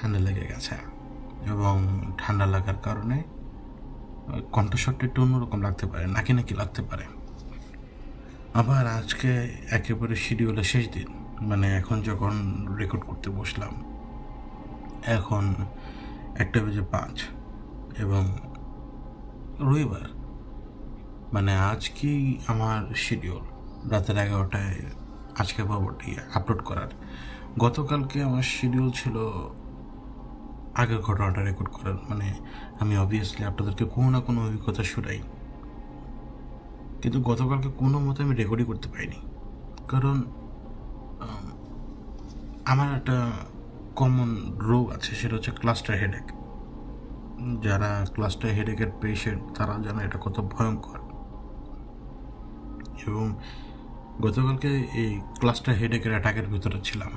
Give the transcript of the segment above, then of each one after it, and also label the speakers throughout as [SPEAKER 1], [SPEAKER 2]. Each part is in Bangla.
[SPEAKER 1] ঠান্ডা লেগে গেছে, এবং ঠান্ডা লাগার কারণে কণ্ঠস্বরটা একটু অন্যরকম লাগতে পারে, নাকি লাগতে পারে। আবার আজকে একেবারে শিডিউলের শেষ দিন, মানে এখন যখন রেকর্ড করতে বসলাম, এখন 1:05 এবং রবিবার, মানে আজকেই আমার শিডিউল রাতের 11টায় আজকের পর্বটি আপলোড করার। গতকালকে আমার শিডিউল ছিল আগের ঘটনাটা রেকর্ড করার, মানে আমি অবভিয়াসলি আপনাদেরকে কোনো না কোনো অভিজ্ঞতা শুনাই, কিন্তু গতকালকে কোনো মতে আমি রেকর্ডই করতে পারিনি, কারণ আমার একটা কমন রোগ আছে, সেটা হচ্ছে ক্লাস্টার হেডেক। যারা ক্লাস্টার হেডেকের পেশেন্ট তারা জানে এটা কত ভয়ঙ্কর। এবং গতকালকে এই ক্লাস্টার হেডেকের অ্যাটাকের ভিতরে ছিলাম।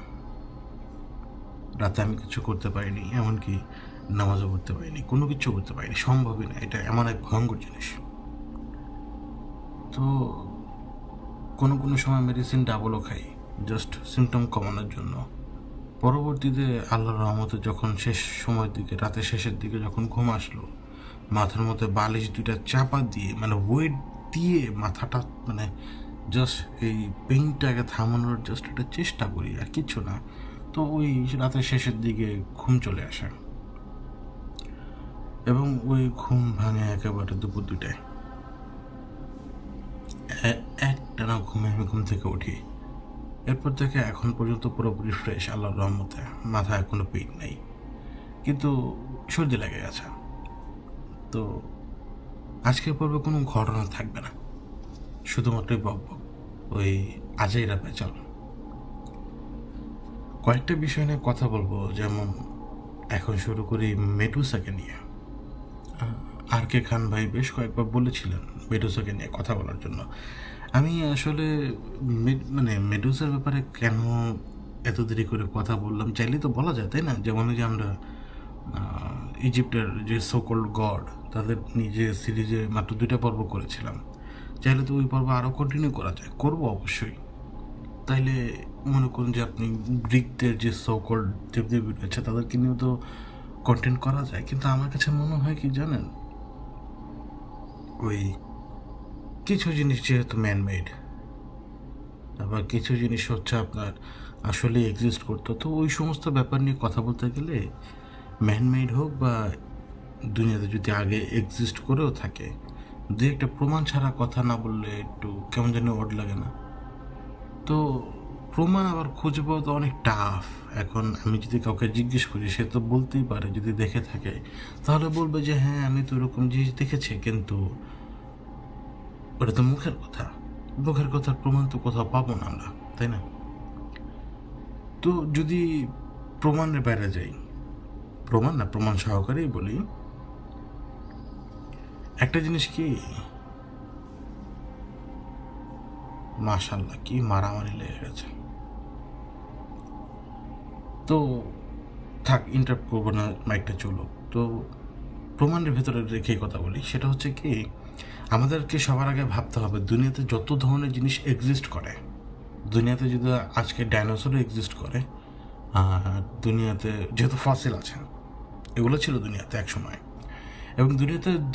[SPEAKER 1] রাতে আমি কিছু করতে পারিনি, এমনকি নামাজও পড়তে পারিনি, কোনো কিছু করতে পারিনি, সম্ভবই না। এটা এমন এক ভয়ঙ্কর জিনিস। তো কোনো কোনো সময় মেডিসিন ডাবলও খাই, জাস্ট সিমটম কমানোর জন্য। পরবর্তীতে আল্লাহর রহমতে যখন শেষ সময়ের দিকে, রাতের শেষের দিকে যখন ঘুম আসলো, মাথার মধ্যে বালিশ দুইটা চাপা দিয়ে, মানে ওয়েট দিয়ে মাথাটা, মানে জাস্ট এই পেইনটাকে থামানোর জাস্ট একটা চেষ্টা করি, আর কিচ্ছু না। তো ওই রাতের শেষের দিকে ঘুম চলে আসে, এবং ওই ঘুম ভাঙে একেবারে দুপুর 2টায়। একটানা ঘুমে আমি ঘুম থেকে উঠি। এরপর থেকে এখন পর্যন্ত পুরোপুরি ফ্রেশ আল্লাহর রহমতে, মাথায় কোনো পেইন নেই, কিন্তু সর্দি লেগে গেছে। তো আজকের পর্বে কোনো ঘটনা থাকবে না, শুধুমাত্রই বক বক, ওই আজাইরা পেঁচাল। কয়েকটা বিষয় নিয়ে কথা বলবো, যেমন এখন শুরু করি মেডুসাকে নিয়ে। আর কে খান ভাই বেশ কয়েকবার বলেছিলেন মেডুসাকে নিয়ে কথা বলার জন্য। আমি আসলে মানে মেডুসার ব্যাপারে কেন এত দেরি করে কথা বললাম, চাইলে তো বলা যায়, তাই না? যেমন যে আমরা ইজিপ্টের যে সোকল্ড গড, তাদের নিজে সিরিজে মাত্র 2টা পর্ব করেছিলাম, চাইলে তো ওই পর্ব আরও কন্টিনিউ করা যায়, করবো অবশ্যই। তাইলে মনে করুন যে আপনি গ্রিকদের যে সোকল্ড দেবদেবী রয়েছে তাদেরকে নিয়েও তো কন্টেন্ট করা যায়, কিন্তু আমার কাছে মনে হয় কি জানেন, ওই কিছু জিনিস যেহেতু ম্যানমেড, আবার কিছু জিনিস হচ্ছে আপনার আসলে এক্সিস্ট করতো, তো ওই সমস্ত ব্যাপার নিয়ে কথা বলতে গেলে ম্যানমেড হোক বা দুনিয়াতে যদি আগে এক্সিস্ট করেও থাকে, দু একটা প্রমাণ ছাড়া কথা না বললে একটু কেমন যেন অড লাগে না? তো প্রমাণ আবার খুঁজে পাওয়া তো অনেক টাফ। এখন আমি যদি কাউকে জিজ্ঞেস করি, সে তো বলতেই পারে, যদি দেখে থাকে তাহলে বলবে যে হ্যাঁ আমি তো এরকম জিনিস দেখেছি, কিন্তু ওটা তো মুখের কথা, মুখের কথার প্রমাণ তো কোথাও পাবো না আমরা, তাই না? তো যদি প্রমাণের বাইরে যাই, প্রমাণ সহকারেই বলি, একটা জিনিস কি, মাশাআল্লাহ কি মারামারি লেগে গেছে। তো থাক, ইন্টারাপ্ট করবো না, মাইকটা চলুক। তো প্রমাণের ভেতরে রেখে কথা বলি, সেটা হচ্ছে কি, আমাদেরকে সবার আগে ভাবতে হবে দুনিয়াতে যত ধরনের জিনিস এক্সিস্ট করে, দুনিয়াতে যদি আজকে ডাইনোসরও এক্সিস্ট করে, আর দুনিয়াতে যেহেতু ফসিল আছে, এগুলো ছিল দুনিয়াতে এক সময়, এবং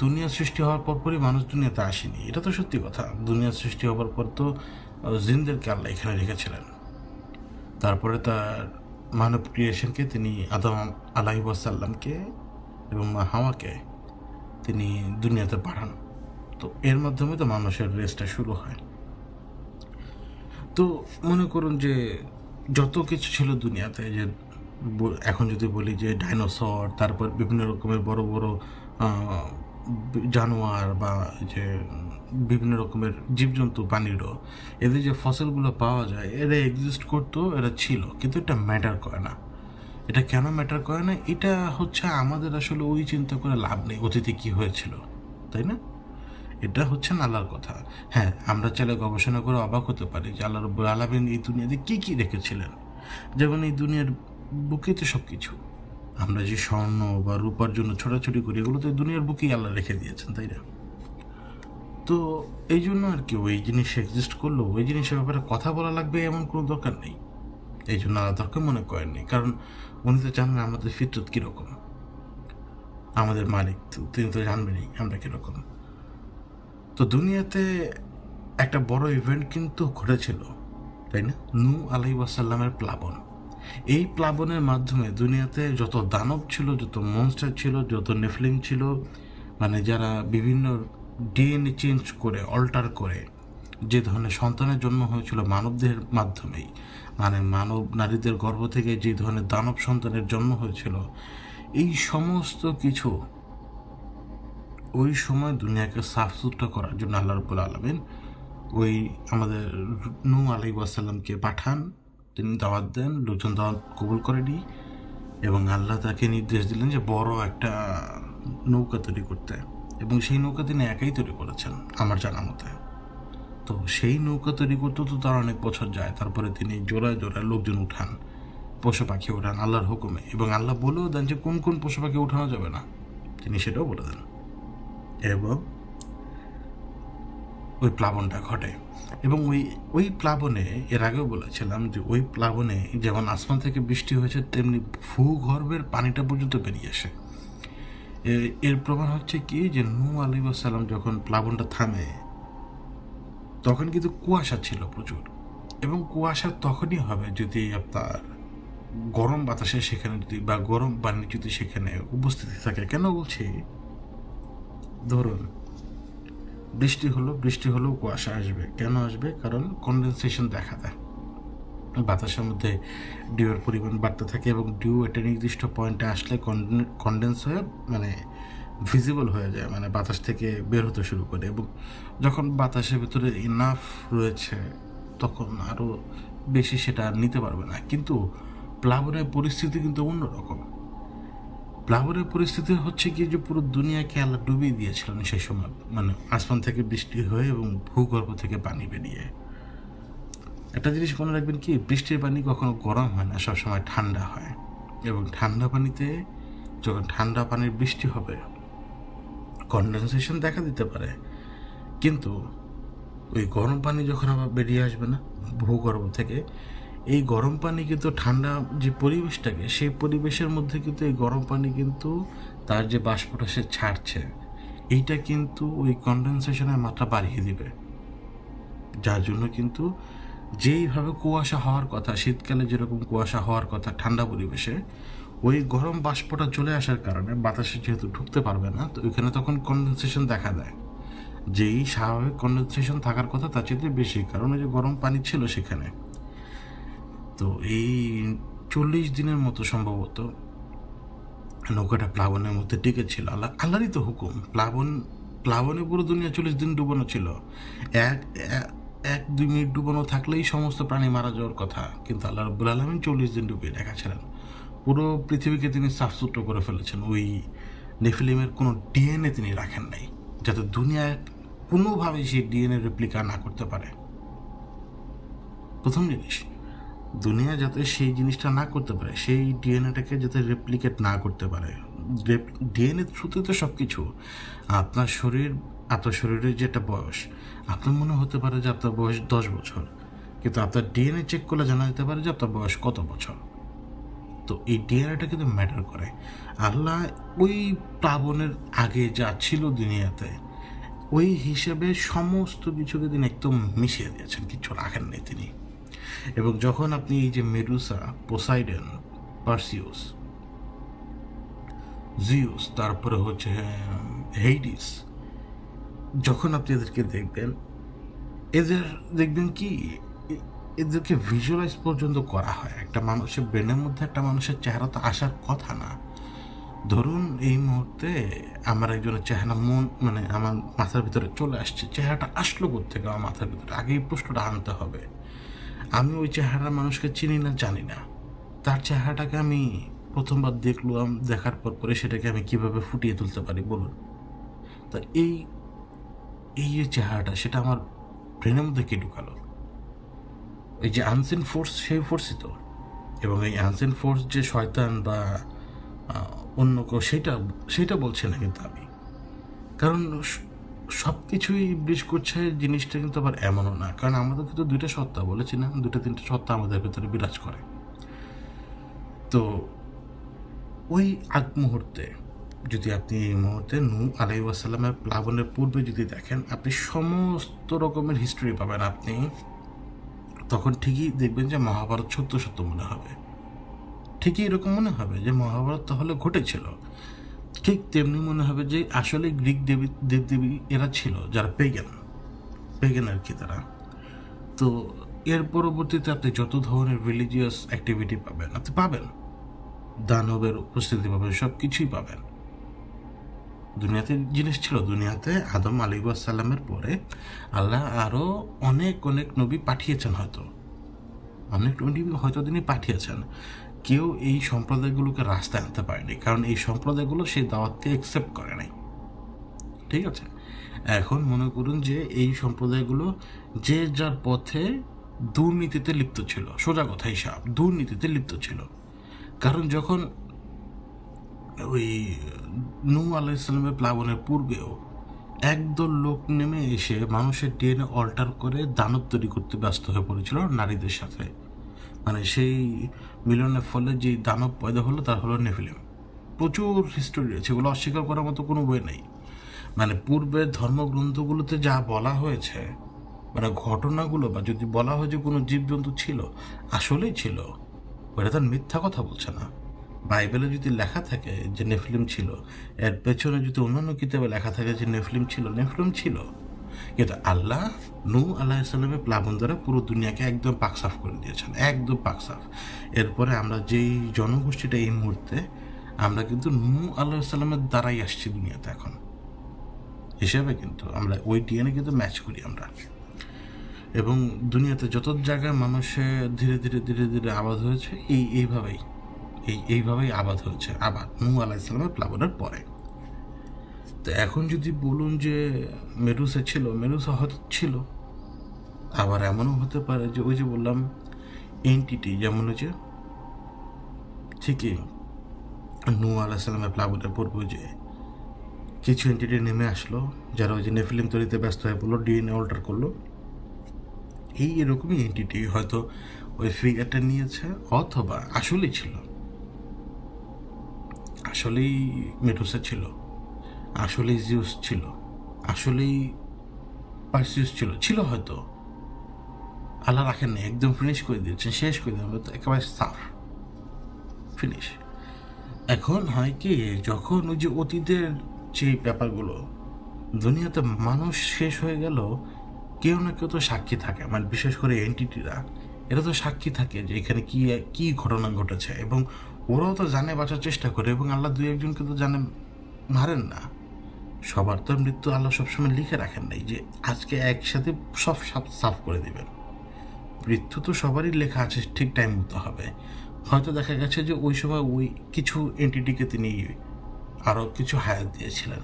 [SPEAKER 1] দুনিয়া সৃষ্টি হওয়ার পরপরই মানুষ দুনিয়াতে আসেনি, এটা তো সত্যি কথা। দুনিয়া সৃষ্টি হওয়ার পর তো জিনদেরকে আল্লাহ এখানে রেখেছিলেন, তারপরে তার মানব ক্রিয়েশনকে তিনি আদম আলাইহিসসালামকে এবং মা হাওয়াকে তিনি দুনিয়াতে পাঠান। তো এর মাধ্যমে তো মানুষের রেসটা শুরু হয়। তো মনে করুন যে যত কিছু ছিল দুনিয়াতে, যে এখন যদি বলি যে ডাইনোসর, তারপর বিভিন্ন রকমের বড় বড় জানোয়ার, বা যে বিভিন্ন রকমের জীবজন্তু, পানিরও, এদের যে ফসলগুলো পাওয়া যায়, এরা এক্সিস্ট করতো, এরা ছিল, কিন্তু এটা ম্যাটার করে না। এটা কেন ম্যাটার করে না? এটা হচ্ছে আমাদের আসলে ওই চিন্তা করে লাভ নেই অতীতে কি হয়েছিল, তাই না? এটা হচ্ছে না আল্লাহর কথা। হ্যাঁ, আমরা চাইলে গবেষণা করে অবাক হতে পারি যে আল্লাহ রাব্বুল আলামিন এই দুনিয়াতে কী কী রেখেছিলেন। যেমন এই দুনিয়ার বুকেই তো সব কিছু, আমরা যে স্বর্ণ বা রূপার জন্য ছোটাছুটি করি, এগুলো তো দুনিয়ার বুকেই আল্লাহ রেখে দিয়েছেন, তাই না? তো এই জন্য আর কি, ওই জিনিস এক্সিস্ট করলো, ওই জিনিসের ব্যাপারে কথা বলা লাগবে এমন কোনো দরকার নেই। এই জন্য আল্লাহ দরকার মনে করেননি, কারণ উনি তো জানেন আমাদের ফিতরত কীরকম, আমাদের মালিক তিনি তো জানবেনই আমরা কীরকম। তো দুনিয়াতে একটা বড় ইভেন্ট কিন্তু ঘটেছিল, তাই না? নূহ আলাইহিস সালামের প্লাবন। এই প্লাবনের মাধ্যমে দুনিয়াতে যত দানব ছিল, যত মনস্টার ছিল, যত নেফলিম ছিল, মানে যারা বিভিন্ন ডিএনএ চেঞ্জ করে অল্টার করে যে ধরনের সন্তানের জন্ম হয়েছিল মানবদের মাধ্যমেই, মানে মানব নারীদের গর্ভ থেকে যে ধরনের দানব সন্তানের জন্ম হয়েছিল, এই সমস্ত কিছু ওই সময় দুনিয়াকে সাফ সুতরা করার জন্য আল্লাহ রাব্বুল আলামিন ওই আমাদের নূহ আলাইহিস সালামকে পাঠান। তিনি দাওয়াত দেন, লোকজন দাওয়াত কবুল করেনি, এবং আল্লাহ তাকে নির্দেশ দিলেন যে বড় একটা নৌকা তৈরি করতে, এবং সেই নৌকা তিনি একাই তৈরি করেছেন আমার জানা মতে। তো সেই নৌকা তৈরি করতে তো তার অনেক বছর যায়, তারপরে তিনি জোড়ায় জোড়ায় লোকজন উঠান, পশু পাখি উঠান আল্লাহর হুকুমে, এবং আল্লাহ বলেও দেন যে কোন কোন পশু পাখি উঠানো যাবে না, তিনি সেটাও বলে দেন। এবং ওই প্লাবনটা ঘটে, এবং ওই প্লাবনে এর আগেও বলেছিলাম যে ওই প্লাবনে যেমন আসমান থেকে বৃষ্টি হয়েছে, তেমনি ভূগর্ভের পানিটা পর্যন্ত বেরিয়ে আসে। এর প্রমাণ হচ্ছে কি যে নূহ আলাইহিস সালাম যখন প্লাবনটা থামে তখন কিন্তু কুয়াশা ছিল প্রচুর, এবং কুয়াশা তখনই হবে যদি আপনার গরম বাতাসে সেখানে যদি বা গরম পানি যদি সেখানে উপস্থিতি থাকে। কেন বলছি, ধরুন বৃষ্টি হলেও কুয়াশা আসবে। কেন আসবে? কারণ কনডেনসেশন দেখা দেয়, বাতাসের মধ্যে ডিউয়ের পরিমাণ বাড়তে থাকে, এবং ডিউ একটা নির্দিষ্ট পয়েন্টে আসলে কনডেন্স হয়ে মানে ভিজিবল হয়ে যায়, মানে বাতাস থেকে বের হতে শুরু করে, এবং যখন বাতাসের ভিতরে ইনাফ রয়েছে তখন আরও বেশি সেটা নিতে পারবে না। কিন্তু প্লাবনের পরিস্থিতি কিন্তু অন্যরকম। প্লাবনের পরিস্থিতি হচ্ছে কি যে পুরো দুনিয়াকে আল্লাহ ডুবিয়ে দিয়েছিলেন সেই সময়, মানে আসমান থেকে বৃষ্টি হয়ে এবং ভূগর্ভ থেকে পানি বেরিয়ে। একটা জিনিস মনে রাখবেন কি, বৃষ্টির পানি কখনো গরম হয় না, সবসময় ঠান্ডা হয়, এবং ঠান্ডা পানিতে যখন ঠান্ডা পানির বৃষ্টি হবে কনডেনসেশন দেখা দিতে পারে, কিন্তু ওই গরম পানি যখন আবার বেরিয়ে আসবে না ভূগর্ভ থেকে, এই গরম পানি কিন্তু ঠান্ডা যে পরিবেশটাকে, সেই পরিবেশের মধ্যে কিন্তু এই গরম পানি কিন্তু তার যে বাষ্পটা সে ছাড়ছে, এইটা কিন্তু ওই কনডেনসেশনের মাত্রা বাড়িয়ে দিবে, যার জন্য কিন্তু যেইভাবে কুয়াশা হওয়ার কথা, শীতকালে যেরকম কুয়াশা হওয়ার কথা ঠান্ডা পরিবেশে, ওই গরম বাষ্পটা চলে আসার কারণে বাতাসে যেহেতু ঢুকতে পারবে না, তো ওইখানে তখন কনডেনসেশন দেখা দেয়, যেই স্বাভাবিক কনডেনসেশন থাকার কথা তার চেয়ে বেশি, কারণ ওই যে গরম পানি ছিল সেখানে। তো এই 40 দিনের মতো সম্ভবত নৌকাটা প্লাবনের মধ্যে টিকেছিল। আল্লাহরই তো হুকুম, প্লাবনে পুরো দুনিয়া 40 দিন ডুবানো ছিল। 1-2 মিনিট ডুবানো থাকলেই সমস্ত প্রাণী মারা যাওয়ার কথা, কিন্তু আল্লাহ রাব্বুল আলামিন 40 দিন ডুবিয়ে রেখেছিলেন। পুরো পৃথিবীকে তিনি সাফ সুতরা করে ফেলেছেন, ওই নেফিলিমের কোনো ডিএনএ তিনি রাখেন নাই, যাতে দুনিয়ায় কোনোভাবেই সেই ডিএনএ রেপ্লিকা না করতে পারে। প্রথম জিনিস, দুনিয়া যাতে সেই জিনিসটা না করতে পারে, সেই ডিএনএটাকে যাতে রেপ্লিকেট না করতে পারে। ডিএনএ থ্রুতে তো সব কিছু। আপনার শরীরের যে একটা বয়স, আপনার মনে হতে পারে যে আপনার বয়স 10 বছর, কিন্তু আপনার ডিএনএ চেক করলে জানা যেতে পারে যে আপনার বয়স কত বছর। তো এই ডিএনএটা কিন্তু ম্যাটার করে। আল্লাহ ওই প্লাবনের আগে যা ছিল দুনিয়াতে, ওই হিসেবে সমস্ত কিছুকে তিনি একদম মিশিয়ে দিয়েছেন, কিছু রাখেন নেই তিনি। এবং যখন আপনি এই যে মেডুসা, পোসাইডন, পার্সিউস, জিউস, তারপরে হচ্ছে হেইডিস, যখন আপনি এদেরকে দেখবেন, দেখবেন কি এদেরকে ভিজুয়ালাইজ পর্যন্ত করা হয়। একটা মানুষের ব্রেনের মধ্যে একটা মানুষের চেহারা তো আসার কথা না। ধরুন এই মুহূর্তে আমার একজনের চেহারা মানে আমার মাথার ভিতরে চলে আসছে, চেহারাটা আসলো কোত্থেকে আমার মাথার ভিতরে, আগে এই প্রশ্নটা আনতে হবে। আমি ওই চেহারা মানুষকে চিনি না, জানি না, তার চেহারাটাকে আমি প্রথমবার দেখলাম, দেখার পরে সেটাকে আমি কিভাবে ফুটিয়ে তুলতে পারি বলুন? তা এই যে চেহারাটা, সেটা আমার ব্রেনের মধ্যে কে ঢুকালো? এই যে আনসিন ফোর্স, সেই ফোর্সই তো। এবং এই আনসিন ফোর্স যে শয়তান বা অন্য কেউ, সেটা বলছে না কিন্তু আমি, কারণ সব কিছুই ইবলিশ করছে জিনিসটা কিন্তু আবার এমনও না, কারণ আমাদের কিন্তু 2টা সত্তা, বলেছি না, 2-3টা সত্তা আমাদের ভেতরে বিরাজ করে। তো ওই আগ মুহূর্তে যদি আপনি এই মুহূর্তে নূহ আলাইহিস সালামের প্লাবনের পূর্বে যদি দেখেন, আপনি সমস্ত রকমের হিস্ট্রি পাবেন। আপনি তখন ঠিকই দেখবেন যে মহাভারত সত্য সত্য মনে হবে, ঠিকই এরকম মনে হবে যে মহাভারত তাহলে ঘটেছিল। ঠিক তেমনি মনে হবে যে আসলে গ্রিক দেবদেবী এরা ছিল যারা পেগান আর কি তারা। তো এর পরবর্তীতে আপনি যত ধরনের রিলিজিয়াস অ্যাক্টিভিটি পাবেন, আপনি পাবেন, দানবের উপস্থিতি পাবেন, সব কিছুই পাবেন। দুনিয়াতে জিনিস ছিল, দুনিয়াতে আদম আলাইহিস সালামের পরে আল্লাহ আরও অনেক অনেক নবী পাঠিয়েছেন, অনেক নবী হয়তো তিনি পাঠিয়েছেন। কেউ এই সম্প্রদায়গুলোকে রাস্তায় আনতে পারেনি, কারণ এই সম্প্রদায়গুলো সেই দাওয়াতকে অ্যাকসেপ্ট করে নাই। ঠিক আছে, এখন মনে করুন যে এই সম্প্রদায়গুলো যে যার পথে দুর্নীতিতে লিপ্ত ছিল, সোজা কথা হিসাব দুর্নীতিতে লিপ্ত ছিল। কারণ যখন ওই নূহ আলাইহিস সালামের প্লাবনের পূর্বেও একদল লোক নেমে এসে মানুষের ডিএনএ অল্টার করে দানব তৈরি করতে ব্যস্ত হয়ে পড়েছিল নারীদের সাথে, মানে সেই মিলনের ফলে যে দানব পয়দা হলো তার হলো নেফিলিম। প্রচুর হিস্টোরি রয়েছে, এগুলো অস্বীকার করার মতো কোনো বই নেই। মানে পূর্বের ধর্মগ্রন্থগুলোতে যা বলা হয়েছে, মানে ঘটনাগুলো, বা যদি বলা হয় যে কোনো জীবজন্তু ছিল, আসলেই ছিল, ওটা তার মিথ্যা কথা বলছে না। বাইবেলে যদি লেখা থাকে যে নেফিলিম ছিল, এর পেছনে যদি অন্যান্য কিতাবে লেখা থাকে যে নেফিলিম ছিল, কিন্তু আল্লাহ নূহ আলাইহিস সালামের প্লাবন দ্বারা পুরো দুনিয়াকে একদম পাকসাফ করে দিয়েছেন, একদম পাকসাফ। এরপরে আমরা যেই জনগোষ্ঠীটা এই মুহূর্তে, আমরা কিন্তু নূহ আলাইহিস সালামের দ্বারাই আসছি দুনিয়াতে এখন হিসেবে, কিন্তু আমরা ওই ডিএনএ কিন্তু ম্যাচ করি আমরা। এবং দুনিয়াতে যত জায়গায় মানুষে ধীরে ধীরে ধীরে ধীরে আবাদ হয়েছে, এইভাবেই আবাদ হয়েছে, আবাদ নূহ আলাইহিস সালামের প্লাবনের পরে। তো এখন যদি বলুন যে মেডুসা ছিল, মেডুসা হয়তো ছিল, আবার এমনও হতে পারে যে ওই যে বললাম এন্টিটি, যেমন হচ্ছে ঠিকই নূহ আলাইহিস সালামের প্লাবনের পূর্বে যে কিছু এন্টিটি নেমে আসলো, যারা ওই যে নেফিলিম তৈরিতে ব্যস্ত হয়ে পড়লো, ডিএনএ অল্টার করলো। এরকমই এন্টিটি হয়তো ওই ফিগারটা নিয়েছে, অথবা আসলেই ছিল, আসলেই মেডুসা ছিল, আসলেই জিউস ছিল, আসলেই পার্সিউস ছিল হয়তো। আল্লাহ রাখেন না, একদম ফিনিশ করে দিয়েছেন, শেষ করে দিয়েছেন, একেবারে সাফ ফিনিশ। এখন হয় কি, যখন ওই যে অতীতের যে ব্যাপারগুলো, দুনিয়াতে মানুষ শেষ হয়ে গেল, কেউ না কেউ তো সাক্ষী থাকে, মানে বিশেষ করে এন্টিটিরা, এরা তো সাক্ষী থাকে যে এখানে কি ঘটনা ঘটেছে, এবং ওরাও তো জানে, বাঁচার চেষ্টা করে, এবং আল্লাহ দুই একজনকে তো জানে, মারেন না। সবার তো মৃত্যু আল্লাহ সবসময় লিখে রাখেন নাই যে আজকে একসাথে সব সাফ করে দেবেন। মৃত্যু তো সবারই লেখা আছে, ঠিক টাইম মতো হবে। হয়তো দেখা গেছে যে ওই সময় ওই কিছু এন্টিটিকে তিনি আরও কিছু হায়াত দিয়েছিলেন।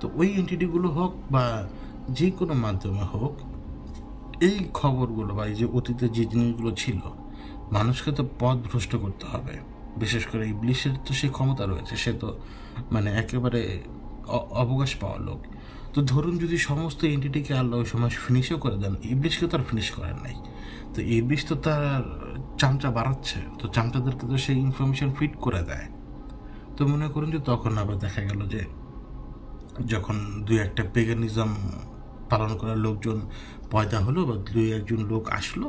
[SPEAKER 1] তো ওই এন্টিটিগুলো হোক বা যে কোনো মাধ্যমে হোক, এই খবরগুলো বা এই যে অতীতে যে জিনিসগুলো ছিল, মানুষকে তো পথভ্রষ্ট করতে হবে। বিশেষ করে ইবলিশের তো সেই ক্ষমতা রয়েছে, সে তো মানে একেবারে অবকাশ পাওয়ার লোক। তো ধরুন যদি সমস্ত এন্টিটিকে আল্লাহ ওই সময় ফিনিশও করে দেন, ইবলিশকে তো আর ফিনিশ করেন নাই। তো ইবলিশ তো তার চামচা বাড়াচ্ছে, তো চামচাদেরকে তো সেই ইনফরমেশন ফিট করে দেয়। তো মনে করুন যে তখন আবার দেখা গেল যে যখন দুই একটা পেগানিজম পালন করার লোকজন পয়দা হলো, বা দুই একজন লোক আসলো,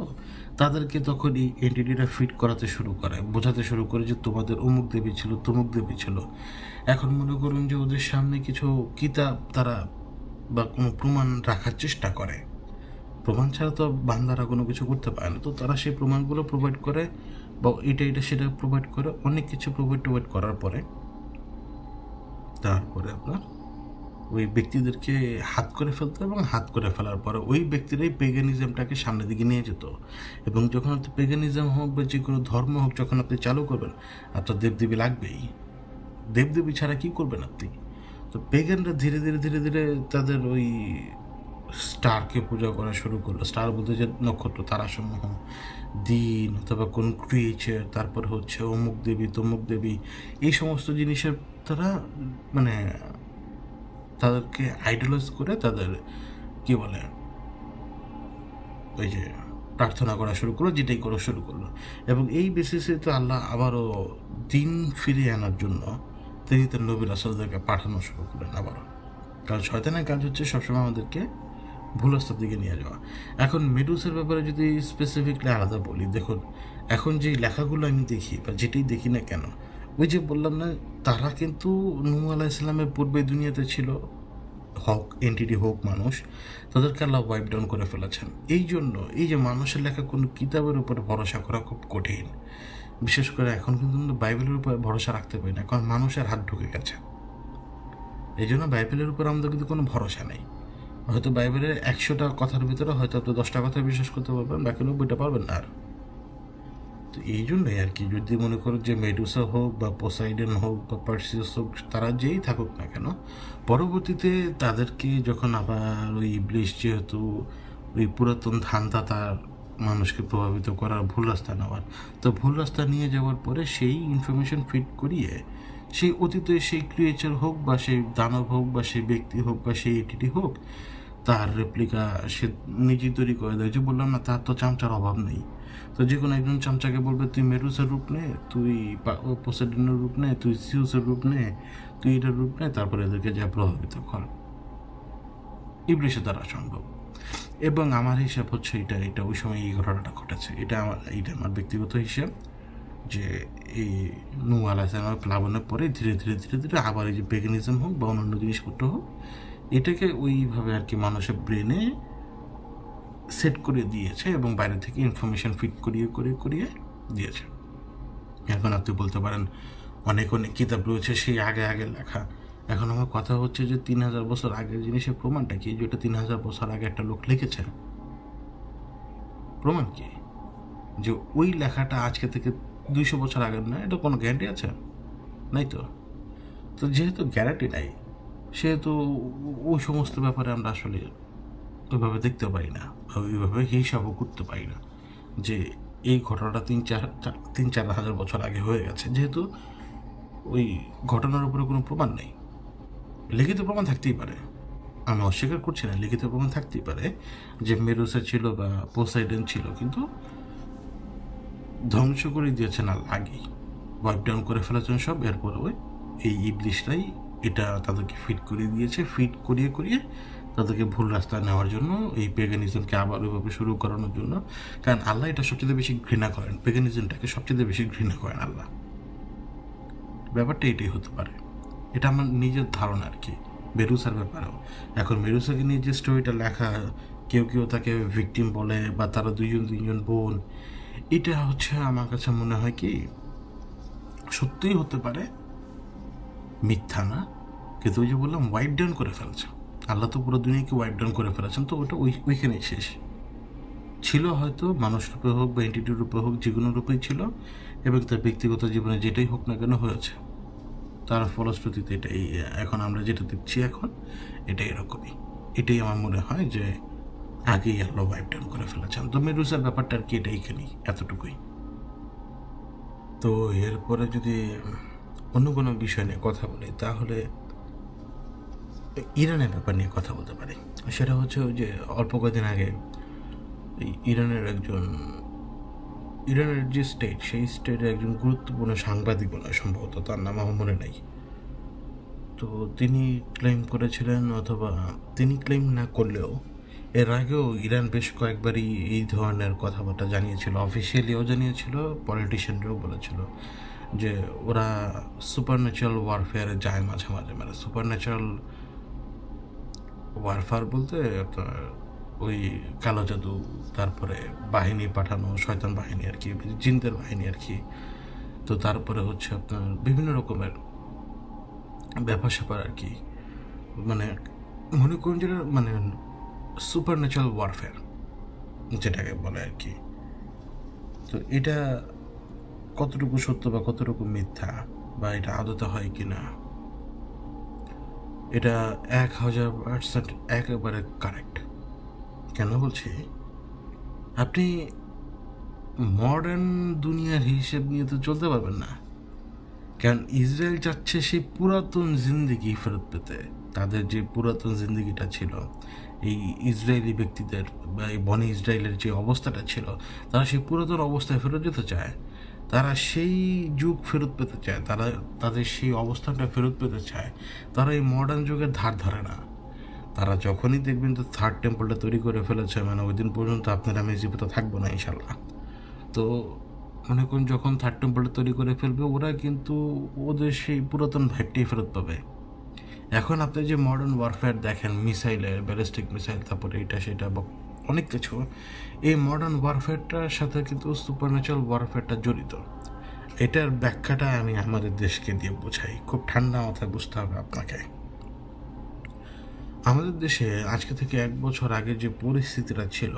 [SPEAKER 1] তাদেরকে তখন এই এন্টিটিটা ফিট করাতে শুরু করে, বোঝাতে শুরু করে যে তোমাদের অমুক দেবী ছিল, তমুক দেবী ছিল। এখন মনে করুন যে ওদের সামনে কিছু কিতাব তারা বা কোনো প্রমাণ রাখার চেষ্টা করে, প্রমাণ ছাড়া তো বান্দারা কোনো কিছু করতে পারে না। তো তারা সেই প্রমাণগুলো প্রোভাইড করে, বা এটা সেটা প্রোভাইড করে, অনেক কিছু প্রোভাইড করার পরে তারপরে আপনার ওই ব্যক্তিদেরকে হাত করে ফেলতো, এবং হাত করে ফেলার পরে ওই ব্যক্তিরাই পেগানিজমটাকে সামনের দিকে নিয়ে যেত। এবং যখন আপনি পেগানিজম হোক বা যে কোনো ধর্ম হোক যখন আপনি চালু করবেন, আপনার দেবদেবী লাগবেই। দেবদেবী ছাড়া কী করবেন আপনি? তো পেগানরা ধীরে ধীরে ধীরে ধীরে তাদের ওই স্টারকে পূজা করা শুরু করলো। স্টার বলতে যে নক্ষত্র, তারাসমূহ, দিন অথবা কোন ক্রিয়েচার, তারপর হচ্ছে অমুক দেবী তমুক দেবী, এই সমস্ত জিনিসের তারা মানে তাদেরকে আইডলাইজ করে, তাদের কি বলে ওই যে প্রার্থনা করা শুরু করলো, যেটাই করা শুরু করলো। এবং এই বেসিসে তো আল্লাহ আবারও দিন ফিরিয়ে আনার জন্য তিনি তার নবী রাসূলদেরকে পাঠানো শুরু করলেন আবারও। কারণ শয়তানের কাজ হচ্ছে সবসময় আমাদেরকে ভুল রাস্তার দিকে নিয়ে যাওয়া। এখন মেডুসের ব্যাপারে যদি স্পেসিফিকলি আলাদা বলি, দেখুন এখন যেই লেখাগুলো আমি দেখি বা যেটাই দেখি না কেন, ওই যে বললাম না, তারা কিন্তু নূহ আলাইহিস সালামের পূর্বে দুনিয়াতে ছিল, হক এন্টিটি হোক মানুষ, তাদেরকে আল্লাহ ওয়াইপ ডাউন করে ফেলেছেন। এই জন্য এই যে মানুষের লেখা কোনো কিতাবের উপরে ভরসা করা খুব কঠিন। বিশেষ করে এখন কিন্তু বাইবেলের উপরে ভরসা রাখতে পারি না, কারণ মানুষের হাত ঢুকে গেছে। এই জন্য বাইবেলের উপর আমাদের কিন্তু কোনো ভরসা নেই। হয়তো বাইবেলের 100টা কথার ভিতরে হয়তো আপনি 10টা কথা বিশ্বাস করতে পারবেন, বাকি 90টা পারবেন না। আর তো এই জন্যই আর কি, যদি মনে করো যে মেডুসা হোক বা পোসাইডন হোক বা পার্সিয়াস হোক, তারা যেই থাকুক না কেন, পরবর্তীতে তাদেরকে যখন আবার ওই ইবলিশ, যেহেতু ওই পুরাতন ধান্দা তার মানুষকে প্রভাবিত করার, ভুল রাস্তা নেওয়ার, তো ভুল রাস্তা নিয়ে যাওয়ার পরে সেই ইনফরমেশন ফিট করিয়ে সেই অতীতে সেই ক্রিয়েচার হোক বা সেই দানব হোক বা সেই ব্যক্তি হোক বা সেই এটিটি হোক, তার রেপ্লিকা সে নিজেই তৈরি করে দেয়। যে বললাম না, তার তো চামচার অভাব নেই। তো যে কোনো একজন চামচাকে বলবে তুই মেরুসের রূপ নে, তুই পোসেডনের রূপ নে, তুই সিউসের রূপ নে, তুই এটার রূপ নে, তারপরে এদেরকে যা প্রভাবিত কর। ইবলিশের দ্বারা সম্ভব। এবং আমার হিসাব হচ্ছে এটা ওই সময় এই ঘটনাটা ঘটেছে। এটা আমার ব্যক্তিগত হিসাব, যে এই নূহ আলাইহিস সালামের প্লাবনের পরে ধীরে ধীরে ধীরে ধীরে আবার এই যে পেগানিজম হোক বা অন্যান্য জিনিসপত্র হোক, এটাকে ওইভাবে আর কি মানুষের ব্রেনে সেট করে দিয়েছে এবং বাইরে থেকে ইনফরমেশন ফিট করিয়ে দিয়েছে। এখন আপনি বলতে পারেন অনেক কিতাব রয়েছে সেই আগে লেখা। এখন আমার কথা হচ্ছে যে 3000 বছর আগের জিনিসের প্রমাণটা কি? যেটা 3000 বছর আগে একটা লোক লিখেছে, প্রমাণ কি যে ওই লেখাটা আজকে থেকে 200 বছর আগের না? এটা কোনো গ্যারান্টি আছে? নাই তো। তো যেহেতু গ্যারান্টি নাই, সেহেতু ওই সমস্ত ব্যাপারে আমরা আসলে ওইভাবে দেখতে পারি না বা ওইভাবে হিসাবও করতে পারি না যে এই ঘটনাটা 3-4 হাজার বছর আগে হয়ে গেছে, যেহেতু ওই ঘটনার উপরে কোনো প্রমাণ নেই। লিখিত প্রমাণ থাকতেই পারে, আমি অস্বীকার করছি না, লিখিত প্রমাণ থাকতেই পারে যে মেরুসা ছিল বা পোসাইডন ছিল, কিন্তু ধ্বংস করে দিয়েছেন আর আগেই ওয়াইপ ডাউন করে ফেলেছেন সব। এরপরে ওই এই ইবলিশটাই এটা তাদেরকে ফিট করিয়ে দিয়েছে, ফিট করিয়ে তাদেরকে ভুল রাস্তা নেওয়ার জন্য, এই পেগানিজমকে আবার ওইভাবে শুরু করানোর জন্য। কারণ আল্লাহ এটা সবচেয়ে বেশি ঘৃণা করেন, পেগানিজমটাকে সবচেয়ে বেশি ঘৃণা করেন আল্লাহ। ব্যাপারটা এটাই হতে পারে, এটা আমার নিজের ধারণা আর কি মেরুসার ব্যাপারেও। এখন মেরুসাকে নিয়ে যে স্টোরিটা লেখা, কেউ তাকে ভিকটিম বলে বা তারা দুইজন বোন, এটা হচ্ছে আমার কাছে মনে হয় কি সত্যিই হতে পারে, মিথ্যা না। কিন্তু ওই যে বললাম ওয়াইপ ডাউন করে ফেলেছে আল্লাহ, তো পুরো দুনিয়াকে ওয়াইপ ডাউন করে ফেলেছেন। তো ওটা ওইখানেই শেষ ছিল, হয়তো মানুষ রূপে হোক বা এন্টিটির রূপে হোক, যে কোনো রূপেই ছিল, এবং তার ব্যক্তিগত জীবনে যেটাই হোক না কেন হয়েছে, তার ফলশ্রুতিতে এটাই এখন আমরা যেটা দেখছি এখন এটা এরকমই। এটাই আমার মনে হয় যে আগেই আল্লাহ ওয়াইপ ডাউন করে ফেলেছেন। তো মেরুসার ব্যাপারটা আর কি এটা এইখানেই, এতটুকুই। তো এরপরে যদি অন্য কোনো বিষয় নিয়ে কথা বলি, তাহলে ইরানের ব্যাপার নিয়ে কথা বলতে পারি। সেটা হচ্ছে ওই যে অল্প কয়েকদিন আগে ইরানের যে স্টেট, সেই স্টেটের একজন গুরুত্বপূর্ণ সাংবাদিক বলে, সম্ভবত তার নাম আমার মনে নেই, তো তিনি ক্লেম করেছিলেন, অথবা তিনি ক্লেম না করলেও এর আগেও ইরান বেশ কয়েকবারই এই ধরনের কথাবার্তা জানিয়েছিল, অফিসিয়ালিও জানিয়েছিল, পলিটিশিয়ানরাও বলেছিল যে ওরা সুপার ন্যাচারাল ওয়ারফেয়ারে যায় মাঝে মাঝে। মানে সুপার ন্যাচারাল ওয়ারফেয়ার বলতে আপনার ওই কালো জাদু, তারপরে বাহিনী পাঠানো, শয়তান বাহিনী আর কি, জিনদের বাহিনী আর কি। তো তারপরে হচ্ছে আপনার বিভিন্ন রকমের ব্যাপার স্যাপার আর কি, মানে মনে করুন যেটা মানে সুপার ন্যাচারাল ওয়ারফেয়ার যেটাকে বলে আর কি। তো এটা কতটুকু সত্য বা কতটুকু মিথ্যা, বা এটা আদতে হয় কি না, এটা 1000% একেবারে কারেক্ট। কেন বলছি, আপনি মডার্ন দুনিয়ার হিসেব নিয়ে তো চলতে পারবেন না। কারণ ইসরায়েল চাচ্ছে সেই পুরাতন জিন্দিগি ফেরত পেতে। তাদের যে পুরাতন জিন্দিগিটা ছিল, এই ইসরায়েলি ব্যক্তিদের বা এই বনে ইসরায়েলের যে অবস্থাটা ছিল, তারা সেই পুরাতন অবস্থায় ফেরত যেতে চায়। তারা সেই যুগ ফেরত পেতে চায়, তারা তাদের সেই অবস্থানটা ফেরত পেতে চায়। তারা এই মডার্ন যুগের ধার ধরে না। তারা যখনই দেখবেন তো থার্ড টেম্পলটা তৈরি করে ফেলেছে, মানে ওই দিন পর্যন্ত আপনার আমি জীবিত থাকবো না ইনশাল্লাহ। তো মনে করুন যখন থার্ড টেম্পলটা তৈরি করে ফেলবে, ওরা কিন্তু ওদের সেই পুরাতন ভাইবটাই ফেরত পাবে। এখন আপনি যে মডার্ন ওয়ারফেয়ার দেখেন, মিসাইলের ব্যালিস্টিক মিসাইল, তারপরে এটা সেটা বা অনেক কিছু, এই মডার্ন ওয়ারফেয়ারটার সাথে কিন্তু সুপারন্যাচারাল ওয়ারফেয়ারটা জড়িত। এটার ব্যাখ্যাটা আমি আমাদের দেশকে দিয়ে বোঝাই, খুব ঠান্ডা মাথায় বুঝতে হবে আপনাকে। আমাদের দেশে আজকে থেকে 1 বছর আগে যে পরিস্থিতিটা ছিল,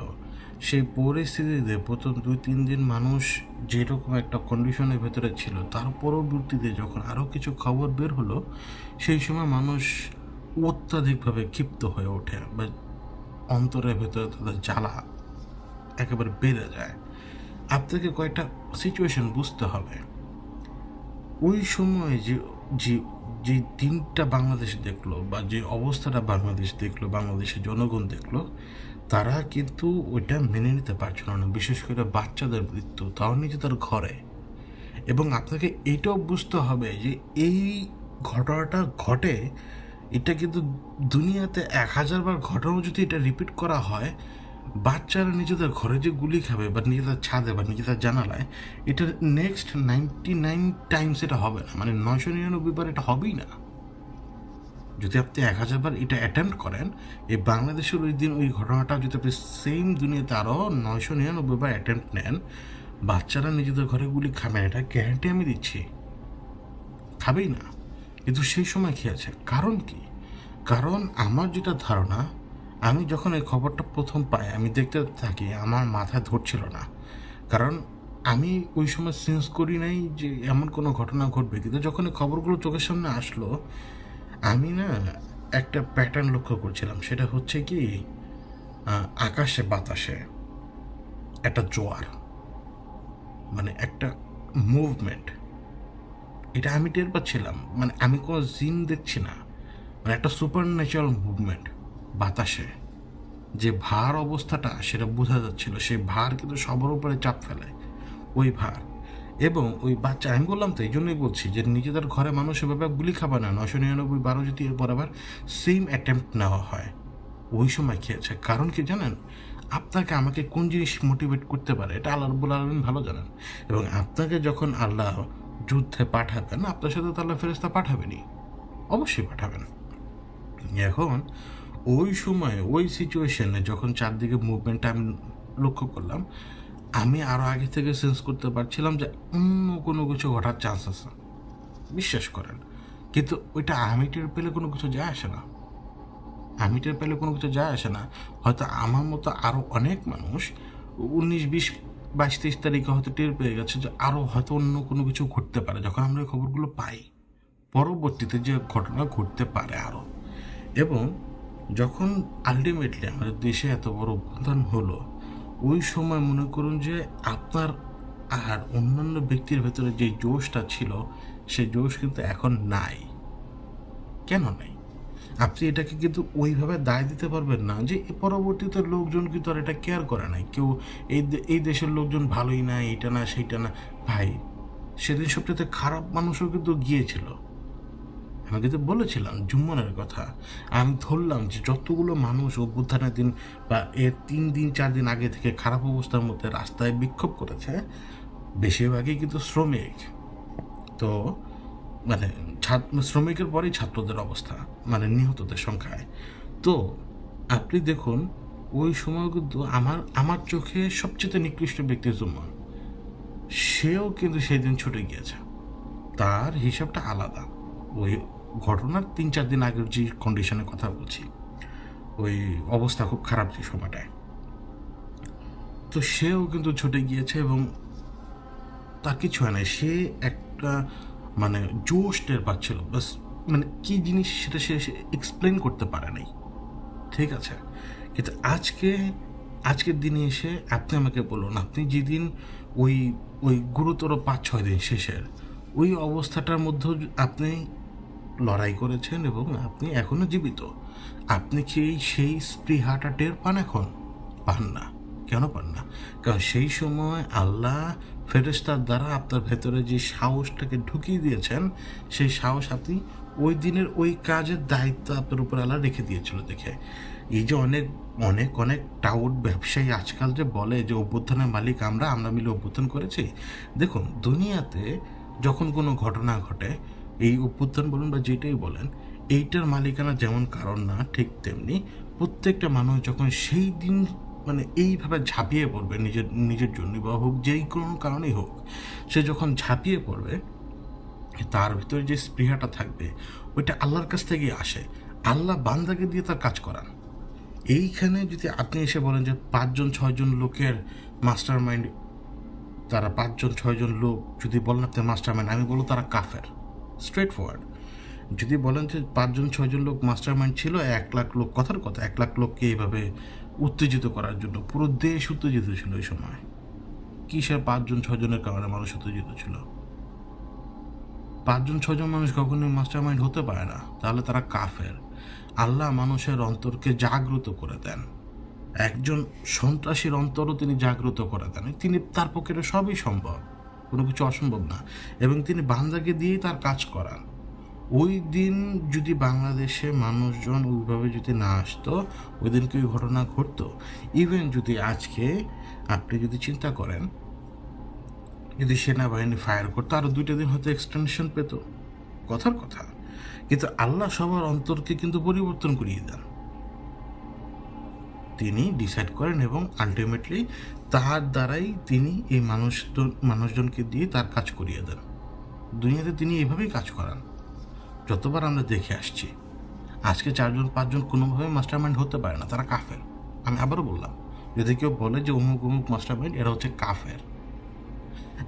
[SPEAKER 1] সেই পরিস্থিতিতে প্রথম 2-3 দিন মানুষ যেরকম একটা কন্ডিশনের ভেতরে ছিল, তার পরবর্তীতে যখন আরও কিছু খবর বের হলো, সেই সময় মানুষ অত্যাধিকভাবে ক্ষিপ্ত হয়ে ওঠে বা অন্তরের ভেতরে তাদের জ্বালা একেবারে বেড়ে যায়। আপনাকে কয়েকটা সিচুয়েশন বুঝতে হবে। ওই সময় যে যে যে দিনটা বাংলাদেশ দেখলো বা যে অবস্থাটা বাংলাদেশ দেখলো, বাংলাদেশের জনগণ দেখলো, তারা কিন্তু ওইটা মেনে নিতে পারছিল না। বিশেষ করে বাচ্চাদের মৃত্যু, তাও নিজেদের ঘরে। এবং আপনাকে এটাও বুঝতে হবে যে এই ঘটনাটা ঘটে, এটা কিন্তু দুনিয়াতে 1000 বার ঘটনাও যদি এটা রিপিট করা হয়, বাচ্চারা নিজেদের ঘরে যে গুলি খাবে বা নিজেদের ছাদে বা নিজেদের জানালায়, এটা নেক্সট 99 টাইমস এটা হবে না, মানে 999 বার এটা হবেই না। যদি আপনি 1000 বার এটা অ্যাটেম্প্ট করেন, এই বাংলাদেশের ওই দিন ওই ঘটনাটা যদি আপনি সেম দুনিয়াতে আরও 999 বার অ্যাটেম্প্ট নেন, বাচ্চারা নিজেদের ঘরে গুলি খাবেন, এটা গ্যারান্টি আমি দিচ্ছি, খাবেই না। কিন্তু সেই সময় খেয়েছে, কারণ কি? কারণ আমার যেটা ধারণা, আমি যখন এই খবরটা প্রথম পাই, আমি দেখতে থাকি, আমার মাথায় ধরছিল না। কারণ আমি ওই সময় সেন্স করি নাই যে এমন কোনো ঘটনা ঘটবে। কিন্তু যখন এই খবরগুলো চোখের সামনে আসলো, আমি না একটা প্যাটার্ন লক্ষ্য করছিলাম। সেটা হচ্ছে কি, আকাশে বাতাসে একটা জোয়ার, মানে একটা মুভমেন্ট, এটা আমি টের পাচ্ছিলাম। মানে আমি কোনো জিন দেখছি না, মানে একটা সুপার ন্যাচারাল মুভমেন্ট বাতাসে। যে ভার অবস্থাটা সেটা বোঝা যাচ্ছিল, সেই ভার কিন্তু সবার উপরে চাপ ফেলে, ওই ভার। এবং ওই বাচ্চা, আমি বললাম তো, এই জন্যই বলছি যে নিজেদের ঘরে মানুষ এভাবে গুলি খাবে না। 999 বার যদি এরপর আবার সেম অ্যাটেম্প্ট নেওয়া হয়, ওই সময় খেয়েছে। কারণ কি জানেন, আপনাকে আমাকে কোন জিনিস মোটিভেট করতে পারে এটা আল্লাহ রাব্বুল আলামিন ভালো জানেন। এবং আপনাকে যখন আল্লাহ যুদ্ধে পাঠাবেন, আপনার সাথে তো আল্লাহ ফেরেশতা পাঠাবেনই, অবশ্যই পাঠাবেন। এখন ওই সময় ওই সিচুয়েশনে যখন চারদিকে মুভমেন্টটা আমি লক্ষ্য করলাম, আমি আরও আগে থেকে সেন্স করতে পারছিলাম যে অন্য কোনো কিছু ঘটার চান্স আছে, বিশ্বাস করেন। কিন্তু ওইটা আমি টের পেলে কোনো কিছু যায় আসে না, আমি টের পেলে কোনো কিছু যায় আসে না। হয়তো আমার মতো আরও অনেক মানুষ 19, 20, 22, 23 তারিখে হয়তো টের পেয়ে গেছে যে আরও হয়তো অন্য কোনো কিছু ঘটতে পারে। যখন আমরা এই খবরগুলো পাই, পরবর্তীতে যে ঘটনা ঘটতে পারে আরও। এবং যখন আলটিমেটলি আমাদের দেশে এত বড় অভ্যুত্থান হলো, ওই সময় মনে করুন যে আপনার আর অন্যান্য ব্যক্তির ভেতরে যে জোশটা ছিল, সেই জোশ কিন্তু এখন নাই। কেন নাই? আপনি এটাকে কিন্তু ওইভাবে দায় দিতে পারবেন না যে পরবর্তীতে লোকজন কিন্তু আর এটা কেয়ার করে নাই, কেউ এই দেশের লোকজন ভালোই না, এইটা না সেইটা না। ভাই, সেদিন সবচেয়ে খারাপ মানুষও কিন্তু গিয়েছিল। আমি কিন্তু বলেছিলাম জুম্মনের কথা, আমি ধরলাম যে যতগুলো মানুষ অভ্যুত্থানের দিন বা এর 3 দিন 4 দিন আগে থেকে খারাপ অবস্থার মধ্যে রাস্তায় বিক্ষোভ করেছে, বেশিরভাগই কিন্তু শ্রমিক। তো মানে শ্রমিকের পরেই ছাত্রদের অবস্থা, মানে নিহতদের সংখ্যায়। তো আপনি দেখুন, ওই সময় কিন্তু আমার চোখে সবচেয়ে নিকৃষ্ট ব্যক্তি জুম্মন, সেও কিন্তু সেদিন ছুটে গিয়েছে। তার হিসাবটা আলাদা। ওই ঘটনার 3-4 দিন আগের যে কন্ডিশনের কথা বলছি, ওই অবস্থা খুব খারাপ যে সময়টায়, তো সেও কিন্তু ছুটে গিয়েছে এবং তার কিছু হয় না। সে একটা মানে জোশ টের পাচ্ছিল, বাস মানে কী জিনিস সেটা সে এক্সপ্লেন করতে পারে নাই, ঠিক আছে। কিন্তু আজকের দিনে এসে আপনি আমাকে বলুন, আপনি যেদিন ওই গুরুতর 5-6 দিন শেষের ওই অবস্থাটার মধ্যেও আপনি লড়াই করেছেন এবং আপনি এখনও জীবিত। আপনি কি সেই স্পৃহাটা টের পান? এখন পান না। কেন পান না? কারণ সেই সময় আল্লাহ ফেরেশতার দ্বারা আপনার ভেতরে যে সাহসটাকে ঢুকিয়ে দিয়েছেন, সেই সাহস আপনি ওই দিনের ওই কাজের দায়িত্ব আপনার উপর আল্লাহ রেখে দিয়েছিল দেখে। এই যে অনেক অনেক অনেক টাউট ব্যবসায়ী আজকাল যে বলে যে অভ্যুত্থানের মালিক আমরা মিলে অভ্যুত্থান করেছি। দেখুন, দুনিয়াতে যখন কোনো ঘটনা ঘটে, এই অভ্যুত্থান বলুন বা যেটাই বলেন, এইটার মালিকানা যেমন কারণ না, ঠিক তেমনি প্রত্যেকটা মানুষ যখন সেই দিন মানে এইভাবে ঝাঁপিয়ে পড়বে নিজের নিজের জন্য বা হোক, যেই কোনো কারণেই হোক, সে যখন ঝাঁপিয়ে পড়বে তার ভিতরে যে স্পৃহাটা থাকবে ওইটা আল্লাহর কাছ থেকেই আসে। আল্লাহ বান্দাকে দিয়ে তার কাজ করান। এইখানে যদি আপনি এসে বলেন যে 5-6জন লোকের মাস্টার মাইন্ড, তারা 5-6জন লোক যদি বলেন আপনি মাস্টার মাইন্ড, আমি বলবো তারা কাফের। Straight forward. যদি বলেন যে 5-6জন লোক মাস্টার মাইন্ড ছিল, 1 লাখ লোক, কথার কথা 1 লাখ লোককে এইভাবে উত্তেজিত করার জন্য পুরো দেশ উত্তেজিত ছিল ওই সময়। কিসের 5-6জনের কারণে মানুষ উত্তেজিত ছিল? 5-6জন মানুষ কখনোই মাস্টার মাইন্ড হতে পারে না, তাহলে তারা কাফের। আল্লাহ মানুষের অন্তরকে জাগ্রত করে দেন। একজন সন্ত্রাসীর অন্তরও তিনি জাগ্রত করে দেন। তিনি তার পক্ষে সবই সম্ভব, কোনো কিছু অসম্ভব না, এবং তিনি বান্দাকে দিয়েই তার কাজ করান। ওই দিন যদি বাংলাদেশে মানুষজন ওইভাবে যদি না আসতো, ওই দিন কি ওই ঘটনা ঘটতো? ইভেন যদি আজকে আপনি যদি চিন্তা করেন, যদি সেনাবাহিনী ফায়ার করতো, আরও 2টা দিন হয়তো এক্সটেনশন পেত, কথার কথা। কিন্তু আল্লাহ সবার অন্তরকে কিন্তু পরিবর্তন করিয়ে দেন। তিনি ডিসাইড করেন এবং আলটিমেটলি তার দ্বারাই তিনি এই মানুষজনকে দিয়ে তার কাজ করিয়ে দেন। দুনিয়াতে তিনি এভাবেই কাজ করান। যতবার আমরা দেখে আসছি, আজকে 4-5জন কোনোভাবে মাস্টার মাইন্ড হতে পারে না, তারা কাফের। আমি আবারও বললাম, যদি কেউ বলে যে অমুক অমুক মাস্টার মাইন্ড, এরা হচ্ছে কাফের।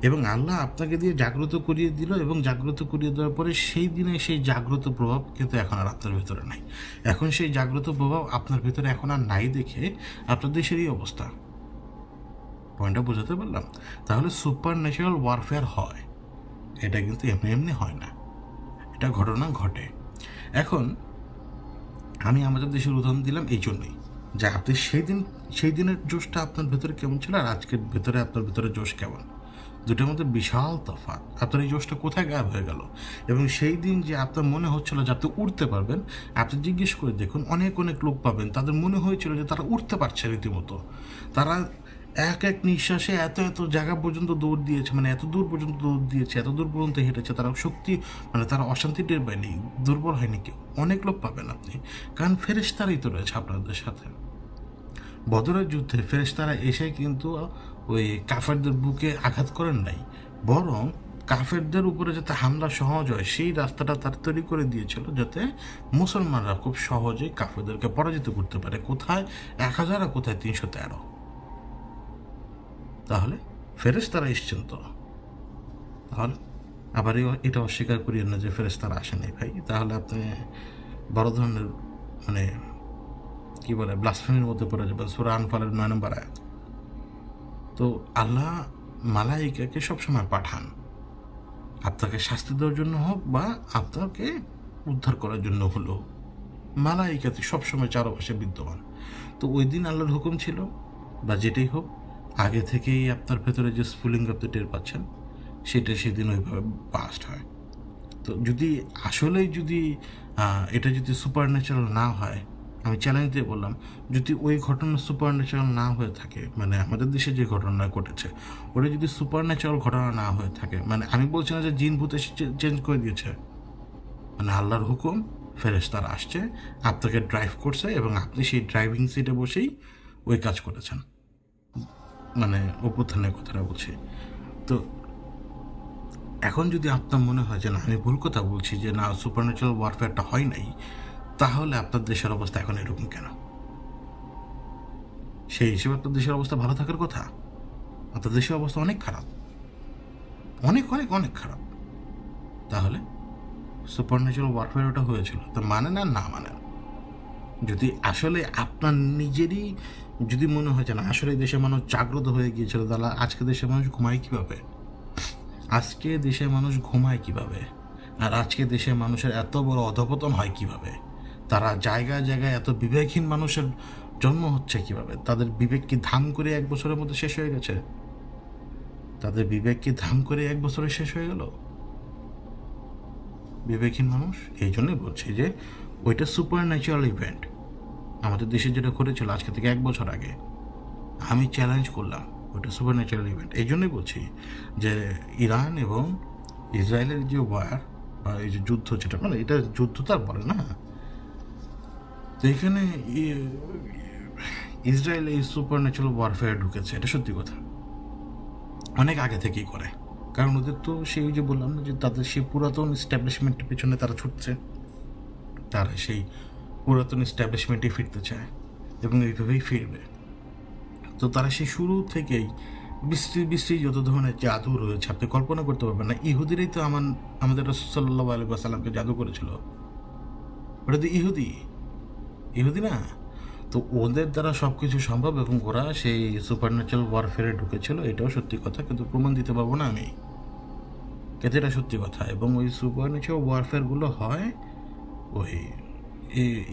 [SPEAKER 1] এবং আল্লাহ আপনাকে দিয়ে জাগ্রত করিয়ে দিল, এবং জাগ্রত করিয়ে দেওয়ার পরে সেই দিনে সেই জাগ্রত প্রভাব কিন্তু এখন আর আপনার ভেতরে নাই। এখন সেই জাগ্রত প্রভাব আপনার ভেতরে এখন আর নাই দেখে আপনার দেশেরই অবস্থা। পয়েন্টটা বোঝাতে পারলাম? তাহলে সুপার ন্যাচারাল ওয়ারফেয়ার হয়, এটা কিন্তু এমনি এমনি হয় না, এটা ঘটনা ঘটে। এখন আমি আমাদের দেশের উদাহরণ দিলাম এই জন্যই যে আপনি সেই দিনের জোশটা আপনার ভেতরে কেমন ছিল আর আজকের ভেতরে আপনার ভেতরে জোশ কেমন, দুটোর মধ্যে বিশাল তফাৎ। আপনার এই জোশটা কোথায় গায়েব হয়ে গেল? এবং সেই দিন যে আপনার মনে হচ্ছিল যে আপনি উঠতে পারবেন, আপনি জিজ্ঞেস করে দেখুন, অনেক অনেক লোক পাবেন তাদের মনে হয়েছিল যে তারা উঠতে পারছে রীতিমতো। তারা এক এক নিঃশ্বাসে এত এত জায়গা পর্যন্ত দৌড় দিয়েছে, মানে এত দূর পর্যন্ত দৌড় দিয়েছে, এত দূর পর্যন্ত হেঁটেছে, তারা শক্তি মানে তারা অশান্তি টের পায়নি, দুর্বল হয়নি কেউ। অনেক লোক পাবেন আপনি, কারণ ফেরেশতারাই তো রয়েছে আপনাদের সাথে। বদরের যুদ্ধে ফেরেশতারা এসে কিন্তু ওই কাফেরদের বুকে আঘাত করেন নাই, বরং কাফেরদের উপরে যাতে হামলা সহজ হয় সেই রাস্তাটা তার তৈরি করে দিয়েছিল, যাতে মুসলমানরা খুব সহজেই কাফেরদেরকে পরাজিত করতে পারে। কোথায় 1000 আর কোথায় 313। তাহলে ফেরেশতারা এসছেন তো, তাহলে আবার এটা অস্বীকার করিয়েন না যে ফেরেশতারা আসেনি ভাই। তাহলে আপনি বড় ধরনের মানে কি বলে ব্লাসফেমির মধ্যে পড়ে যাবেন। সূরা আনফালের 9 নম্বর আয়াত। তো আল্লাহ মালাইকাকে সবসময় পাঠান, আপনাকে শাস্তি দেওয়ার জন্য হোক বা আপনাকে উদ্ধার করার জন্য হলো। মালাইকাতে সবসময় চারপাশে বিদ্যমান। তো ওই দিন আল্লাহর হুকুম ছিল বা যেটাই হোক, আগে থেকেই আপনার ভেতরে যে স্ফুলিঙ্গ আপনি টের পাচ্ছেন, সেটা সেদিন ওইভাবে বাস্ট হয়। তো যদি আসলেই যদি এটা যদি সুপার ন্যাচারাল না হয়, আমি চ্যালেঞ্জ দিয়ে বললাম, যদি ওই ঘটনা সুপার ন্যাচারাল না হয়ে থাকে, মানে আমাদের দেশে যে ঘটনা ঘটেছে ওটা যদি সুপার ন্যাচারাল ঘটনা না হয়ে থাকে, মানে আমি বলছি না যে জিন ভূত এসে চেঞ্জ করে দিয়েছে, মানে আল্লাহর হুকুম, ফেরেশতারা আসছে, আপনাকে ড্রাইভ করছে এবং আপনি সেই ড্রাইভিং সিটে বসেই ওই কাজ করেছেন, মানে অভ্যুত্থানের কথাটা বলছি। তো এখন যদি আপনার মনে হয় যে না আমি ভুল কথা বলছি, যে না সুপার ন্যাচারাল ওয়ারফেয়ারটা হয় নাই, তাহলে আপনার দেশের অবস্থা এখন এরকম কেন? সেই হিসেবে আপনার দেশের অবস্থা ভালো থাকার কথা। আপনার দেশের অবস্থা অনেক খারাপ, অনেক অনেক অনেক খারাপ। তাহলে সুপার ন্যাচারাল ওয়ারফেয়ার ওটা হয়েছিল, তো মানে না না মানে, যদি আসলে আপনার নিজেরই যদি মনে হয় যে না আসলে দেশের মানুষ জাগ্রত হয়ে গিয়েছিল, তাহলে আজকে দেশের মানুষ ঘুমায় কীভাবে? আজকে দেশের মানুষ ঘুমায় কিভাবে, আর আজকে দেশের মানুষের এত বড় অধপতন হয় কিভাবে, তারা জায়গায় জায়গায় এত বিবেকহীন মানুষের জন্ম হচ্ছে কিভাবে, তাদের বিবেক কি ধাম করে 1 বছরের মধ্যে শেষ হয়ে গেছে? তাদের বিবেক কি ধাম করে 1 বছরে শেষ হয়ে গেল? বিবেকহীন মানুষ। এই জন্যই বলছি যে ওইটা সুপার ন্যাচারাল ইভেন্ট। আমাদের দেশে যেটা ঘটেছিল আজকে থেকে 1 বছর আগে, আমি চ্যালেঞ্জ করলাম ওইটা সুপার ন্যাচারাল ইভেন্ট। এই জন্যই বলছি যে ইরান এবং ইসরায়েলের যে ওয়ার বা এই যে যুদ্ধ, যেটা মানে এটা যুদ্ধ তো আর বলে না, তো এখানে ইসরায়েল এই সুপার ন্যাচারাল ওয়ারফেয়ার ঢুকেছে, এটা সত্যি কথা, অনেক আগে থেকেই করে। কারণ ওদের তো সেই যে বললাম না যে তাদের সেই পুরাতন এস্টাবলিশমেন্টের পেছনে তারা ছুটছে, তারা সেই পুরাতন এস্টাবলিশমেন্টে ফিরতে চায় এবং এইভাবেই ফিরবে। তো তারা সেই শুরু থেকেই বিশ্রী বিশ্রী যত ধরনের জাদু রয়েছে আপনি কল্পনা করতে পারবেন না। ইহুদিরাই তো আমাদের রাসূল সাল্লাল্লাহু আলাইহি ওয়াসাল্লামকে জাদু করেছিল। ওটা তো ইহুদি না? তো ওদের দ্বারা সব কিছু সম্ভব এবং ওরা সেই সুপার ন্যাচারাল ওয়ারফেয়ারে ঢুকেছিল, এটাও সত্যি কথা, কিন্তু প্রমাণ দিতে পারবো না আমি, কিন্তু এটা সত্যি কথা। এবং ওই সুপার ন্যাচারাল ওয়ারফেয়ারগুলো হয় ওই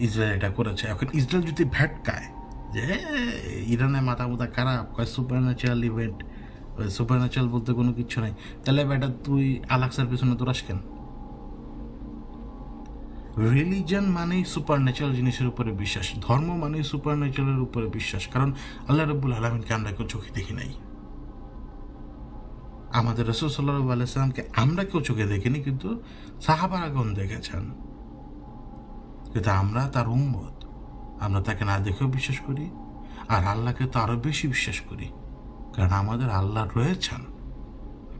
[SPEAKER 1] ইসরায়েল এটা করেছে। এখন ইসরায়েল যদি ভ্যাটকায় যে ইরানের মাথা মুথা খারাপ, কয় সুপার ন্যাচারাল ইভেন্ট, ওই সুপার ন্যাচারাল বলতে কোনো কিছু নাই, তাহলে বেটা তুই আলাক্সার পেছনে দৌড়াস কেন? রিলিজন মানেই সুপার ন্যাচারাল জিনিসের উপরে বিশ্বাস, ধর্ম মানেই সুপার ন্যাচারালের উপরে বিশ্বাস। কারণ আল্লাহ রাব্বুল আলামিনকে আমরা কেউ চোখে দেখি নাই, আমাদের রাসূল সাল্লাল্লাহু আলাইহি সাল্লামকে আমরা কেউ চোখে দেখিনি, কিন্তু সাহাবাগণ দেখেছেন। কিন্তু আমরা তার উম্মত, আমরা তাকে না দেখেও বিশ্বাস করি, আর আল্লাহকে তো আরও বেশি বিশ্বাস করি, কারণ আমাদের আল্লাহ রয়েছেন।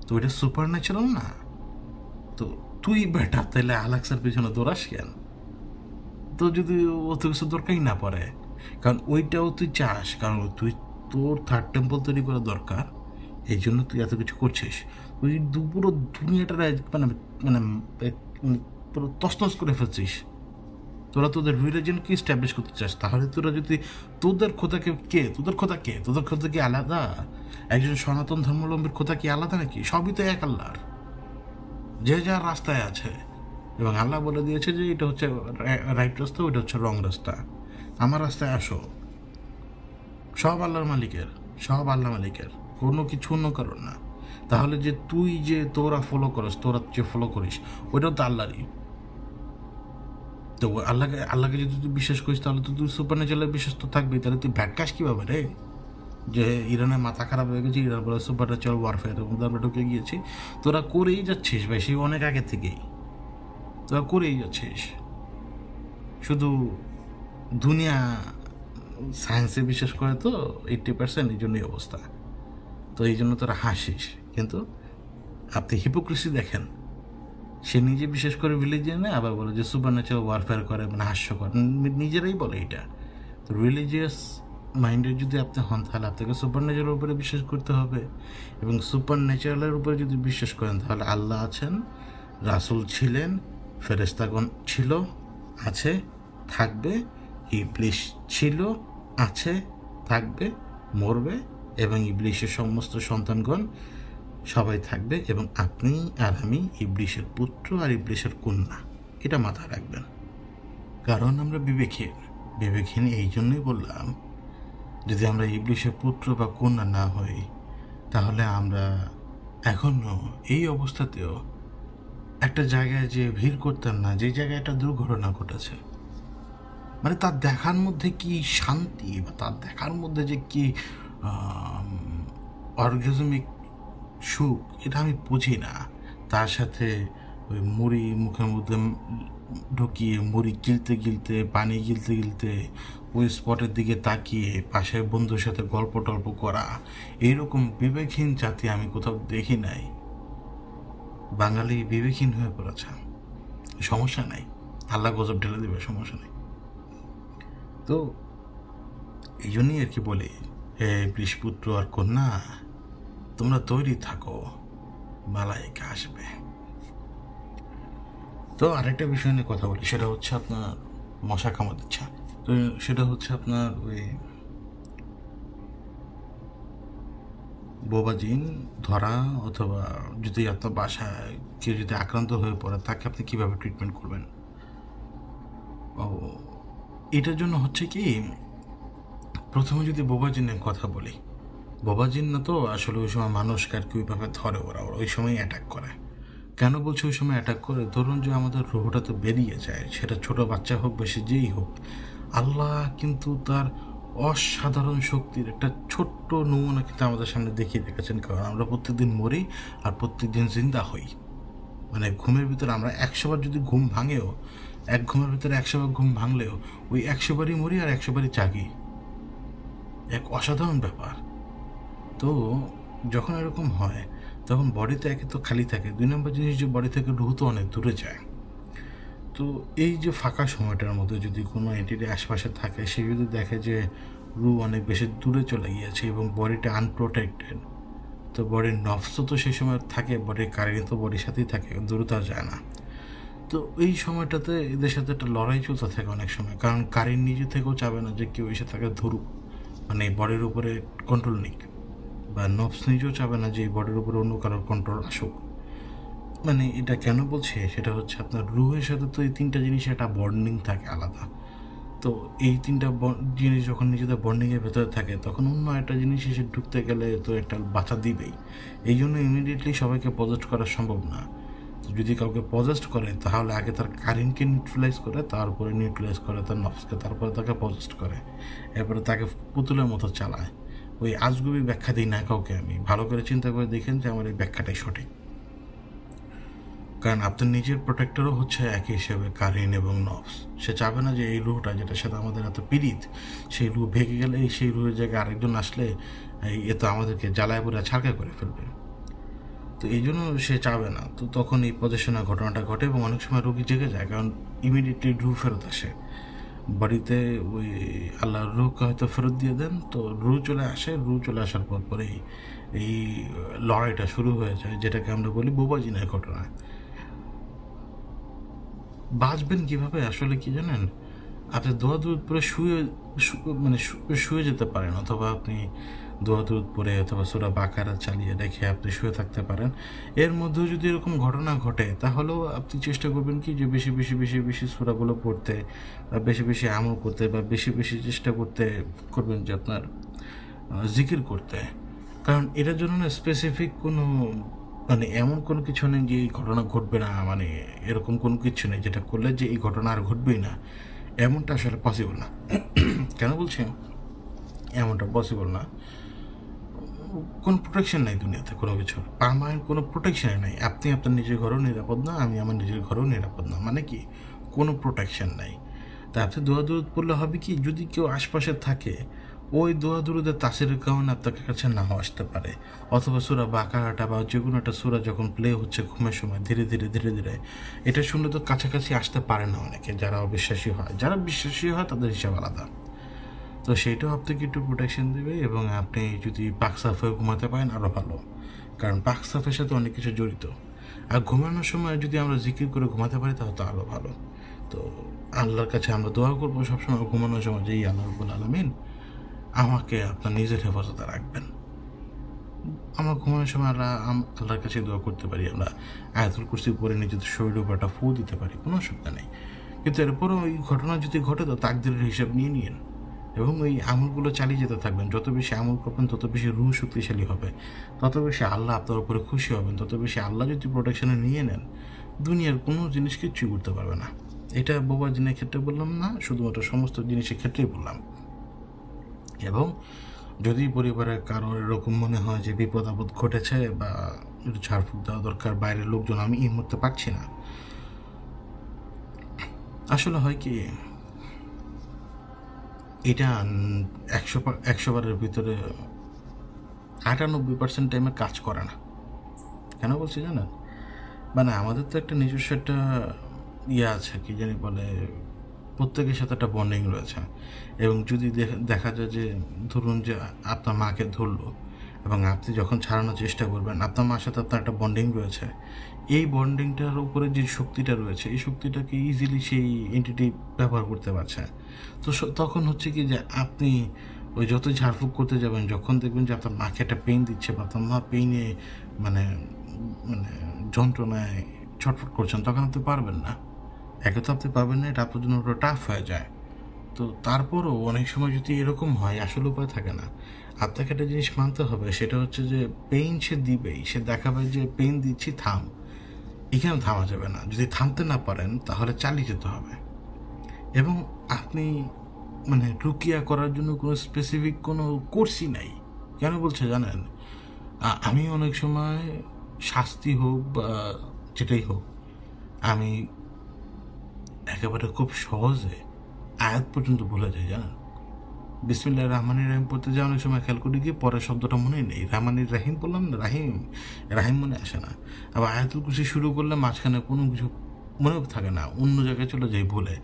[SPEAKER 1] তো এটা সুপার ন্যাচারাল না? তো তুই বেটা তাহলে আলাক্সার পিছনে দৌড়াস কেন? তো যদি অত কিছু দরকারই না পড়ে, কারণ ওইটাও তুই চাস, কারণ তুই তোর থার্ড টেম্পল তৈরি করা দরকার, এই জন্য তুই এত কিছু করছিস। তুই পুরো দুনিয়াটা মানে মানে পুরো তছনছ করে ফেলছিস। তোরা তোদের রিলিজনকে স্ট্যাবলিশ করতে চাস, তাহলে তোরা যদি তোদের খোদা কি আলাদা? একজন সনাতন ধর্মাবলম্বীর খোদা কি আলাদা নাকি? সবই তো এক আল্লাহর, যে যার রাস্তায় আছে। এবং আল্লাহ বলে দিয়েছে যে এটা হচ্ছে রাইট রাস্তা, ওইটা হচ্ছে রং রাস্তা, আমার রাস্তায় আসো। সব আল্লাহর মালিকের, সব আল্লাহ মালিকের, কোনো কিছু অন্য কারণ না। তাহলে যে তুই যে তোরা যে ফলো করিস ওইটাও তো আল্লাহরই। তো আল্লাহকে যদি তুই বিশ্বাস করিস তাহলে তো তুই সুপার ন্যাচারালের বিশ্বাস তো থাকবেই। তাহলে তুই ভ্যাটকাস কীভাবে রে যে ইরানের মাথা খারাপ হয়ে গেছে, ইরান বলে সুপার ন্যাচারাল ওয়ারফেয়ারের মধ্যে আমরা ঢুকে গিয়েছি? তোরা করেই যাচ্ছিস ভাই, সেই অনেক আগে থেকেই তোরা করেই যাচ্ছিস। শুধু দুনিয়া সায়েন্সে বিশ্বাস করে তো 80%, এই জন্যই অবস্থা। তো এই জন্য তোরা হাসিস, কিন্তু আপনি হিপোক্রেসি দেখেন, সে নিজে বিশেষ করে রিলিজিয়ানে আবার বলে যে সুপার ন্যাচারাল ওয়ারফেয়ার করে, মানে হাস্যকর, নিজেরাই বলে এটা। তো রিলিজিয়াস মাইন্ডের যদি আপনি হন তাহলে আপনাকে সুপার ন্যাচারালের উপরে বিশ্বাস করতে হবে। এবং সুপার ন্যাচারালের উপরে যদি বিশ্বাস করেন তাহলে আল্লাহ আছেন, রাসূল ছিলেন, ফেরেশতাগণ ছিল, আছে, থাকবে, ইবলিশ ছিল, আছে, থাকবে, মরবে, এবং ইবলিশের সমস্ত সন্তানগণ সবাই থাকবে, এবং আপনি আর আমি ইবলিশের পুত্র আর ইবলিশের কন্যা, এটা মাথায় রাখবেন। কারণ আমরা বিবেকহীন এই জন্যই বললাম, যদি আমরা ইবলিশের পুত্র বা কন্যা না হই তাহলে আমরা এখনও এই অবস্থাতেও একটা জায়গায় যে ভিড় করতাম না, যে জায়গায় একটা দুর্ঘটনা ঘটেছে। মানে তার দেখার মধ্যে কি শান্তি, বা তার দেখার মধ্যে যে কি অর্গাজমিক সুখ, এটা আমি বুঝি না। তার সাথে ওই মুড়ি মুখের মধ্যে ঢুকিয়ে মুড়ি গিলতে পানি গিলতে ওই স্পটের দিকে তাকিয়ে পাশের বন্ধুর সাথে গল্প টল্প করা, এইরকম বিবেকহীন জাতি আমি কোথাও দেখি নাই। বাঙালি বিবেকহীন হয়ে পড়েছে, সমস্যা নাই, আল্লাহ গজব ঢেলে দেবে, সমস্যা নেই। তো এই জন্যই আর কি বলি, হে বৃষপুত্র আর কন্যা, তোমরা তৈরি থাকো, মালাইকা আসবে। তো আরেকটা বিষয় নিয়ে কথা বলি, সেটা হচ্ছে আপনার মশা কামড় দিচ্ছে। তো সেটা হচ্ছে আপনার ওই বোবা জিন ধরা, অথবা যদি আপনার বাসায় কেউ যদি আক্রান্ত হয়ে পড়ে তাকে আপনি কীভাবে ট্রিটমেন্ট করবেন? ও, এটার জন্য হচ্ছে কি, প্রথমে যদি বোবা জিনের কথা বলি, বোবা জিন না তো আসলে ওই সময় মানুষকে আর কি ওইভাবে ধরে, ওরা ওই সময় অ্যাটাক করে। কেন বলছি ওই সময় অ্যাটাক করে? ধরুন যে আমাদের রুহটা তো বেরিয়ে যায়, সেটা ছোট বাচ্চা হোক বেশি যেই হোক, আল্লাহ কিন্তু তার অসাধারণ শক্তির একটা ছোট্ট নমুনা কিন্তু আমাদের সামনে দেখিয়ে রেখেছেন। কারণ আমরা প্রত্যেকদিন মরি আর প্রত্যেকদিন জিন্দা হই। মানে ঘুমের ভিতরে আমরা 100 বার যদি ঘুম ভাঙেও, এক ঘুমের ভিতরে 100 বার ঘুম ভাঙলেও ওই 100 বারই মরি আর 100 বারই জাগি। এক অসাধারণ ব্যাপার। তো যখন এরকম হয় তখন বডিতে একে তো খালি থাকে, 2 নম্বর জিনিস যে বডি থেকে রুহ তো অনেক দূরে যায়। তো এই যে ফাঁকা সময়টার মধ্যে যদি কোনো এন্টিটি আশপাশে থাকে, সে যদি দেখে যে রুহ অনেক বেশি দূরে চলে গিয়েছে এবং বডিটা আনপ্রোটেক্টেড, তো বডির নফস তো সেই সময় থাকে, বডির কারেন্ট তো বডির সাথেই থাকে, দূরে তো আর যায় না। তো এই সময়টাতে এদের সাথে একটা লড়াই চলতে থাকে অনেক সময়, কারণ কারেন্ট নিজে থেকেও চাবে না যে কেউ এসে তাকে ধরুক, মানে বডির উপরে কন্ট্রোল নিক, বা নফস নিজেও চাবে না যে এই বডির উপরে অন্য কারোর কন্ট্রোল আসুক। মানে এটা কেন বলছে, সেটা হচ্ছে আপনার রুহের সাথে তো এই 3টা জিনিসের একটা বন্ডিং থাকে আলাদা। তো এই 3টা জিনিস যখন নিজেদের বন্ডিংয়ের ভেতরে থাকে, তখন অন্য একটা জিনিস এসে ঢুকতে গেলে তো একটা বাধা দিবেই। এই জন্য ইমিডিয়েটলি সবাইকে পজেস্ট করা সম্ভব না। যদি কাউকে পজেস্ট করে তাহলে আগে তার কারেন্টকে নিউট্রালাইজ করে, তারপরে নিউট্রালাইজ করে তার নফসকে, তারপরে তাকে পজেস্ট করে, এরপরে তাকে পুতুলের মতো চালায়। ওই আজগুবি ব্যাখ্যা দিই না কাউকে আমি, ভালো করে চিন্তা করে দেখেন যে আমার এই ব্যাখ্যাটাই সঠিক। কারণ আপনার নিজের প্রোটেক্টরও হচ্ছে একই হিসেবে কারিন এবং নফস। সে চাবে না যে এই রুহটা, যেটার সাথে আমাদের এত পীড়িত, সেই রুহ ভেঙে গেলে সেই রুহের জায়গায় আরেকজন আসলে এ তো আমাদেরকে জ্বালায় পুরা ছাড়কা করে ফেলবে। তো এই জন্য সে চাবে না। তো তখন এই পজিশনের ঘটনাটা ঘটে এবং অনেক সময় রোগী জেগে যায়, কারণ ইমিডিয়েটলি রুহ ফেরত আসে বাড়িতে। ওই আল্লাহর রুহকে হয়তো ফেরত দিয়ে দেন, তো রুহ চলে আসে। রুহ চলে আসার পরেই এই লড়াইটা শুরু হয়ে যায়, যেটাকে আমরা বলি বোবা জিনের ঘটনা। বাঁচবেন কীভাবে আসলে কি জানেন? আপনি দোয়া দুরুদ পরে শুয়ে যেতে পারেন, অথবা আপনি দোয়া দুরুদ পরে অথবা সূরা বাকারা চালিয়ে রেখে আপনি শুয়ে থাকতে পারেন। এর মধ্যেও যদি এরকম ঘটনা ঘটে, তাহলেও আপনি চেষ্টা করবেন কি যে বেশি বেশি বেশি বেশি সূরাগুলো পড়তে, বা বেশি বেশি আমল করতে, বা বেশি বেশি চেষ্টা করবেন যে আপনার জিকির করতে। কারণ এটার জন্য না স্পেসিফিক কোনো, মানে এমন কোনো কিছু নেই যে এই ঘটনা ঘটবে না, মানে এরকম কোনো কিছু নেই যেটা করলে যে এই ঘটনা আর ঘটবেই না, এমনটা আসলে পসিবল না। কেন বলছি এমনটা পসিবল না? কোনো প্রোটেকশন নাই দুনিয়াতে, কোনো কিছুর পার্মানেন্ট কোনো প্রোটেকশনই নাই। আপনি আপনার নিজের ঘরেও নিরাপদ না, আমি আমার নিজের ঘরেও নিরাপদ না, মানে কি কোনো প্রোটেকশন নাই। তা আপনি দোয়া দুরুদ পড়লে হবে কি, যদি কেউ আশপাশে থাকে, ওই দোয়া দুরুদের তাসিরের কারণে আপনার কাছে নাও আসতে পারে। অথবা সূরা বাকারাটা বা যে কোনো একটা সূরা যখন প্লে হচ্ছে ঘুমের সময় ধীরে ধীরে ধীরে ধীরে, এটা শুনলে তো কাছাকাছি আসতে পারে না অনেকে, যারা অবিশ্বাসী হয়। যারা বিশ্বাসী হয় তাদের হিসাব আলাদা। তো সেইটাও আপনাকে একটু প্রোটেকশন দেবে। এবং আপনি যদি পাক সাফ হয়ে ঘুমাতে পারেন আরও ভালো, কারণ পাক সাফের সাথে অনেক কিছু জড়িত। আর ঘুমানোর সময় যদি আমরা জিকির করে ঘুমাতে পারি তাহলে তো আরও ভালো। তো আল্লাহর কাছে আমরা দোয়া করবো সবসময় ঘুমানোর সময় যে আল্লাহ রাব্বুল আলামিন আমাকে আপনার নিজের হেফাজতে রাখবেন। আমরা ঘুমানোর সময় আল্লাহর কাছে দোয়া করতে পারি, আমরা আয়াতুল কুরসি পরে নিজেদের শরীরের উপর একটা ফু দিতে পারি, কোনো অসুবিধা নেই। কিন্তু এরপরও ওই ঘটনা যদি ঘটে তো তাকদীরের হিসাব নিয়ে নিন এবং ওই আমলগুলো চালিয়ে যেতে থাকবেন। যত বেশি আমল করবেন তত বেশি রুহ শক্তিশালী হবে, তত বেশি আল্লাহ আপনার উপরে খুশি হবেন, তত বেশি আল্লাহ যদি প্রোটেকশনে নিয়ে নেন, দুনিয়ার কোনো জিনিস কিচ্ছুই করতে পারবে না। এটা বোবা জিনের ক্ষেত্রে বললাম না, শুধুমাত্র সমস্ত জিনিসের ক্ষেত্রেই বললাম। এবং যদি পরিবারের কারোর এরকম মনে হয় যে বিপদ আপদ ঘটেছে বা একটু ঝাড়ফুঁক দেওয়া দরকার, বাইরের লোকজন আমি এই মুহূর্তে পারছি না, আসলে হয় কি, এটা 100 বারের ভিতরে 98% টাইমে কাজ করে না। কেন বলছি জানেন? মানে আমাদের তো একটা নিজস্ব একটা আছে, কি জানি বলে, প্রত্যেকের সাথে একটা বন্ডিং রয়েছে। এবং যদি দেখা যায় যে ধরুন যে আপনার মাকে ধরলো এবং আপনি যখন ছাড়ানোর চেষ্টা করবেন, আপনার মার সাথে আপনার একটা বন্ডিং রয়েছে, এই বন্ডিংটার উপরে যে শক্তিটা রয়েছে, এই শক্তিটাকে ইজিলি সেই এন্টিটি ব্যবহার করতে পারছে। তো তখন হচ্ছে কি যে আপনি ওই যতই ঝাড়ফুঁক করতে যাবেন, যখন দেখবেন যে আপনার মাকে একটা পেইন দিচ্ছে বা আপনার মা পেইনে মানে মানে যন্ত্রণায় ছটফট করছেন, তখন আপনি পারবেন না। একে তো আপনি পারবেন না, এটা আপনার জন্য ওটা টাফ হয়ে যায়। তো তারপরও অনেক সময় যদি এরকম হয়, আসলে উপায় থাকে না। আপনাকে একটা জিনিস মানতে হবে, সেটা হচ্ছে যে পেইন সে দিবেই, সে দেখাবে যে পেইন দিচ্ছি, থাম। এখানে থামা যাবে না। যদি থামতে না পারেন তাহলে চালিয়ে যেতে হবে। এবং আপনি রুকিয়া করার জন্য কোনো স্পেসিফিক কোনো কোর্সই নাই। কেন বলছে জানেন? আমি অনেক সময় শাস্তি হোক বা যেটাই হোক, আমি একেবারে খুব সহজে আয়াত পর্যন্ত ভুলে যাই, জানেন? বিসমিল্লাহির রহমানির রহিম পড়তে যাওয়া অনেক সময় খেয়াল করি গিয়ে পরের শব্দটা মনেই নেই। রহমানির রাহিম বললাম না, রাহিম রাহিম মনে আসে না। আবার আয়াতুল কুরসি শুরু করলে মাঝখানে কোনো কিছু মনেও থাকে না, অন্য জায়গায় চলে যাই ভুলে।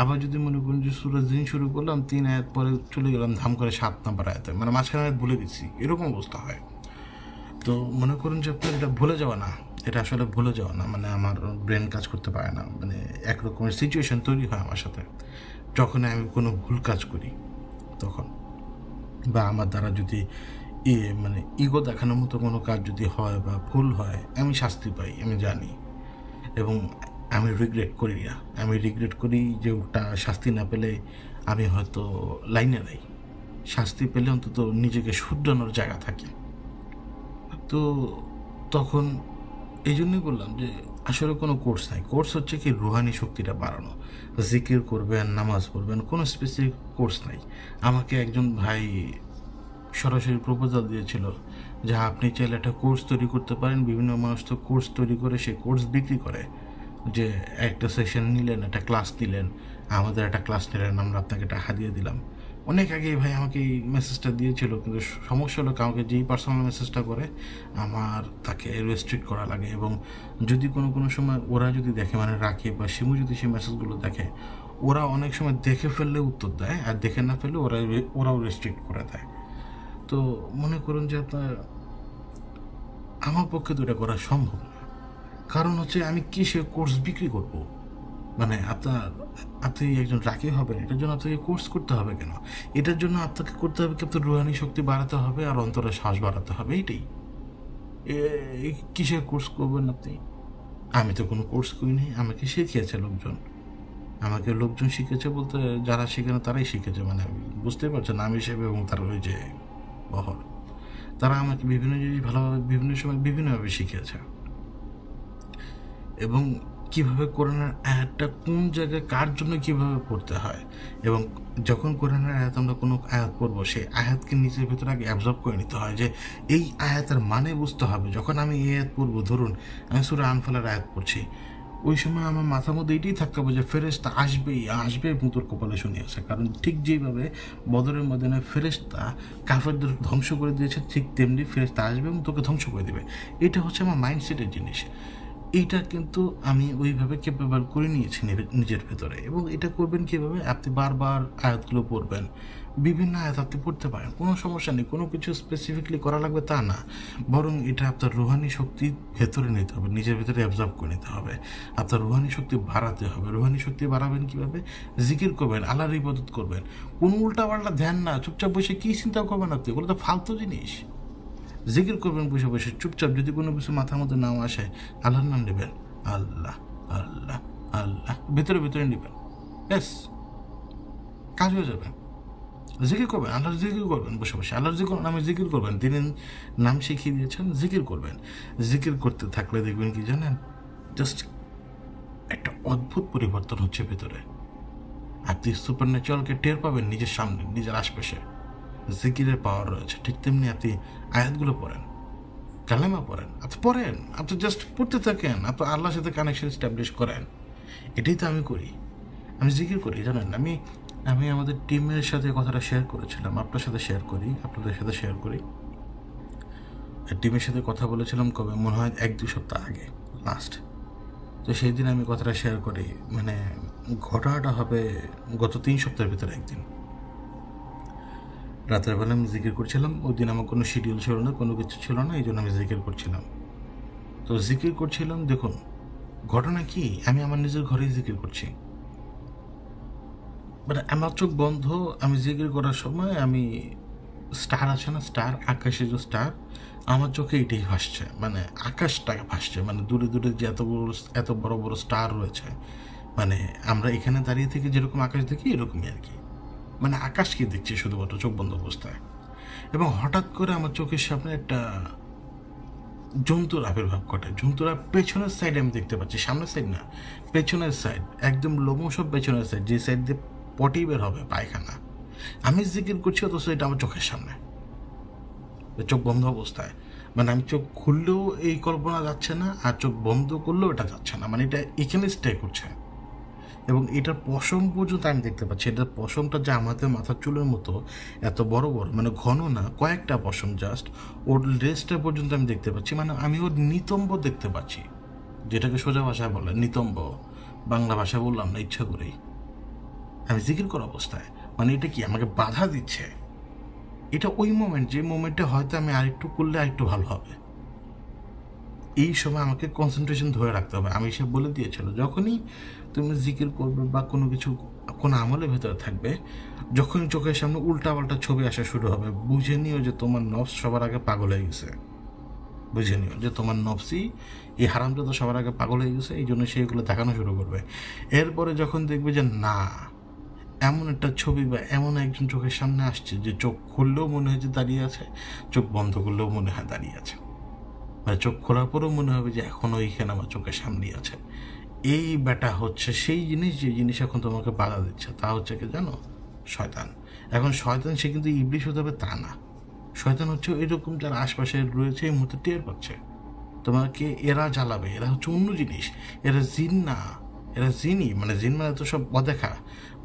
[SPEAKER 1] আবার যদি মনে করুন যে সূরা জিন শুরু করলাম, 3 আয়াত পরে চলে গেলাম ধাম করে 7 নাম্বার আয়াতে, মাঝখানে আয়াত ভুলে গেছি, এরকম অবস্থা হয়। তো মনে করুন যে আপনার এটা ভুলে যাওয়া না, এটা আসলে ভুলে যাওয়া না, আমার ব্রেন কাজ করতে পারে না, একরকমের সিচুয়েশন তৈরি হয় আমার সাথে যখন আমি কোনো ভুল কাজ করি তখন, বা আমার দ্বারা যদি ইগো দেখানোর মতো কোনো কাজ যদি হয় বা ভুল হয়, আমি শাস্তি পাই, আমি জানি। এবং আমি রিগ্রেট করি না, আমি রিগ্রেট করি যে ওটা শাস্তি না পেলে আমি হয়তো লাইনে নাই, শাস্তি পেলে অন্তত নিজেকে শুধরানোর জায়গা থাকে। তো তখন এই জন্যই বললাম যে আসলে কোনো কোর্স নাই। কোর্স হচ্ছে কি রুহানি শক্তিটা বাড়ানো, জিকির করবেন, নামাজ পড়বেন, কোনো স্পেসিফিক কোর্স নাই। আমাকে একজন ভাই সরাসরি প্রপোজাল দিয়েছিল যে আপনি চাইলে একটা কোর্স তৈরি করতে পারেন। বিভিন্ন মানুষ তো কোর্স তৈরি করে সে কোর্স বিক্রি করে, যে একটা সেশন নিলেন, একটা ক্লাস নিলেন, আমাদের একটা ক্লাস নিলেন, আমরা আপনাকে টাকা দিয়ে দিলাম। অনেক আগেই ভাই আমাকে এই মেসেজটা দিয়েছিল, কিন্তু সমস্যা হলো কাউকে যেই পার্সোনাল মেসেজটা করে আমার তাকে রেস্ট্রিক্ট করা লাগে। এবং যদি কোনো সময় ওরা যদি দেখে, রাখে বা শিমু যদি সেই মেসেজগুলো দেখে, ওরা অনেক সময় দেখে ফেললে উত্তর দেয়, আর দেখে না ফেললে ওরাও রেস্ট্রিক্ট করে দেয়। তো মনে করুন যে আপনার আমার পক্ষে তো এটা করা সম্ভব না। কারণ হচ্ছে আমি কিসে কোর্স বিক্রি করব? আপনি একজন রাকি হবেন, এটার জন্য আপনাকে কোর্স করতে হবে কেন? এটার জন্য আপনাকে করতে হবে কি, আপনার রুহানি শক্তি বাড়াতে হবে আর অন্তরের শ্বাস বাড়াতে হবে, এইটাই। কিসের কোর্স করবেন আপনি? আমি তো কোনো কোর্স করিনি, আমাকে শিখিয়েছে লোকজন। আমাকে লোকজন শিখেছে বলতে যারা শিখে তারাই শিখেছে, বুঝতেই পারছেন নাম হিসেবে এবং তার ওই যে বহর, তারা আমাকে বিভিন্ন জিনিস ভালোভাবে বিভিন্ন সময় বিভিন্নভাবে শিখিয়েছে। এবং কীভাবে কোরআনের আয়াতটা কোন জায়গায় কার জন্য কীভাবে পড়তে হয়, এবং যখন কোরআনের আয়াত আমরা কোনো আয়াত পড়বো, সেই আয়াতকে নিজের ভিতরে আগে অ্যাবজর্ব করে নিতে হয় যে এই আয়াতের মানে বুঝতে হবে। যখন আমি এই আয়াত পড়বো, ধরুন আমি সূরা আনফালের আয়াত পড়ছি, ওই সময় আমার মাথার মধ্যে এটাই থাকতে হবে যে ফেরেশতা আসবে এবং তোর কপালে শুনিয়েছে। কারণ ঠিক যেইভাবে বদরের ময়দানে ফেরেশতা কাফেরদের ধ্বংস করে দিয়েছে, ঠিক তেমনি ফেরেশতা আসবে এবং তোকে ধ্বংস করে দেবে। এটা হচ্ছে আমার মাইন্ডসেটের জিনিস। এইটা কিন্তু আমি ওইভাবে ক্যাপেবল করে নিয়েছি নিজের ভেতরে। এবং এটা করবেন কীভাবে? আপনি বারবার আয়াতগুলো পড়বেন, বিভিন্ন আয়াত আপনি পড়তে পারেন, কোনো সমস্যা নেই, কোনো কিছু স্পেসিফিকলি করা লাগবে তা না, বরং এটা আপনার রুহানি শক্তি ভেতরে নিতে হবে, নিজের ভেতরে অ্যাবজর্ব করে নিতে হবে, আপনার রুহানি শক্তি বাড়াতে হবে। রুহানি শক্তি বাড়াবেন কীভাবে? জিকির করবেন, আল্লাহর ইবাদত করবেন, কোনো উল্টাপাল্টা ধ্যান না, চুপচাপ বসে কী চিন্তা করবেন আপনি, ওগুলো তো ফালতু জিনিস। জিকির করবেন বসে বসে চুপচাপ, যদি কোনো কিছু মাথার মধ্যে নাও আসে আল্লাহর নাম নেবেন, আল্লাহ আল্লাহ আল্লাহ, ভেতরে ভেতরে নেবেন, ব্যাস কাজ হয়ে যাবে। জিকির করবেন, আল্লাহর জিকির করবেন বসে বসে, আল্লাহর নামে জিকির করবেন, তিনি নাম শিখিয়ে দিয়েছেন, জিকির করবেন। জিকির করতে থাকলে দেখবেন কি জানেন, জাস্ট একটা অদ্ভুত পরিবর্তন হচ্ছে ভেতরে। আপনি সুপার ন্যাচারালকে টের পাবেন নিজের সামনে, নিজের আশপাশে। জিকিরের পাওয়ার রয়েছে। ঠিক তেমনি আপনি আয়াতগুলো পড়েন, কালেমা পড়েন, আপনি জাস্ট পড়তে থাকেন, আপনি আল্লাহর সাথে কানেকশন এস্টাবলিশ করেন। এটাই তো আমি করি, আমি জিকির করি, জানেন। আমি আমাদের টিমের সাথে কথাটা শেয়ার করেছিলাম, আপনার সাথে শেয়ার করি, আপনাদের সাথে শেয়ার করি। টিমের সাথে কথা বলেছিলাম কবে, মনে হয় 1-2 সপ্তাহ আগে লাস্ট। তো সেই দিন আমি কথাটা শেয়ার করি, ঘটনাটা হবে গত 3 সপ্তাহের ভিতরে একদিন। রাতের বেলা আমি জিকির করছিলাম, ওই দিন আমার কোনো শিডিউল ছিল না, কোনো কিছু ছিল না, এই জন্য আমি জিকির করছিলাম। তো জিকির করছিলাম, দেখুন ঘটনা কি, আমি আমার নিজের ঘরেই জিকির করছি। মানে আমার চোখ বন্ধ, আমি জিকির করার সময় আমি স্টার আছে না, স্টার, আকাশে যে স্টার, আমার চোখে এটাই ভাসছে, মানে আকাশটাকে ভাসছে, মানে দূরে দূরে যে এত বড় বড় স্টার রয়েছে, মানে আমরা এখানে দাঁড়িয়ে থেকে যেরকম আকাশ দেখি এরকমই আর কি, মানে আকাশকে দেখছি শুধুমাত্র চোখ বন্ধ অবস্থায়। এবং হঠাৎ করে আমার চোখের সামনে একটা জন্তুর আবির্ভাব ঘটে। জন্তুরা পেছনের সাইডে আমি দেখতে পাচ্ছি, সামনের সাইড না, পেছনের সাইড, একদম লোমসব পেছনের সাইড, যে সাইড দিয়ে পটি বের হবে, পায়খানা। আমি জিকির করছি অথচ এটা আমার চোখের সামনে, চোখ বন্ধ অবস্থায়, মানে আমি চোখ খুললেও এই কল্পনা যাচ্ছে না, আর চোখ বন্ধ করলেও এটা যাচ্ছে না, মানে এটা এখানে স্টে করছে। এবং এটার পশম পর্যন্ত আমি দেখতে পাচ্ছি, এটার পশমটা যে আমাদের মাথার চুলের মতো এত বড় বড়, মানে ঘন না, কয়েকটা পশম জাস্ট, ওর লেজটা পর্যন্ত আমি দেখতে পাচ্ছি, মানে আমি ওর নিতম্ব দেখতে পাচ্ছি, যেটাকে সোজা ভাষায় বলে নিতম্ব, বাংলা ভাষা বললাম না ইচ্ছা করেই। আমি জিকির করা অবস্থায়, মানে এটা কি আমাকে বাধা দিচ্ছে। এটা ওই মোমেন্ট, যে মোমেন্টে হয়তো আমি আরেকটু করলে আরেকটু ভালো হবে, এই সময় আমাকে কনসেন্ট্রেশন ধরে রাখতে হবে। আমি সে বলে দিয়েছিল, যখনই তুমি জিকির করবে বা কোনো কিছু, কোনো আমলের ভেতরে থাকবে, যখনই চোখের সামনে উল্টা পাল্টা ছবি আসা শুরু হবে, বুঝে নিও যে তোমার নফস সবার আগে পাগল হয়ে গেছে। বুঝে নিও যে তোমার নফসই, এই হারামটা তো সবার আগে পাগল হয়ে গেছে, এই জন্য সেইগুলো দেখানো শুরু করবে। এরপরে যখন দেখবে যে না, এমন একটা ছবি বা এমন একজন চোখের সামনে আসছে যে চোখ খুললেও মনে হয় যে দাঁড়িয়ে আছে, চোখ বন্ধ করলেও মনে হয় দাঁড়িয়ে আছে, চোখ খোলার পরেও মনে হবে যে এখনো এইখানে আমার চোখের সামনেই আছে। এই ব্যাটা হচ্ছে সেই জিনিস, যে জিনিস এখন তোমাকে বাধা দিচ্ছে, তা হচ্ছে কি জানো? শয়তান। এখন শয়তান সে কিন্তু ইবলিশ হতে হবে তা না, শয়তান হচ্ছে এরকম যারা আশপাশে রয়েছে এই মুহূর্তে টের পাচ্ছে তোমাকে, এরা জ্বালাবে, এরা হচ্ছে অন্য জিনিস, এরা জিন না, এরা জিনই, মানে জিন মানে তো সব অদেখা,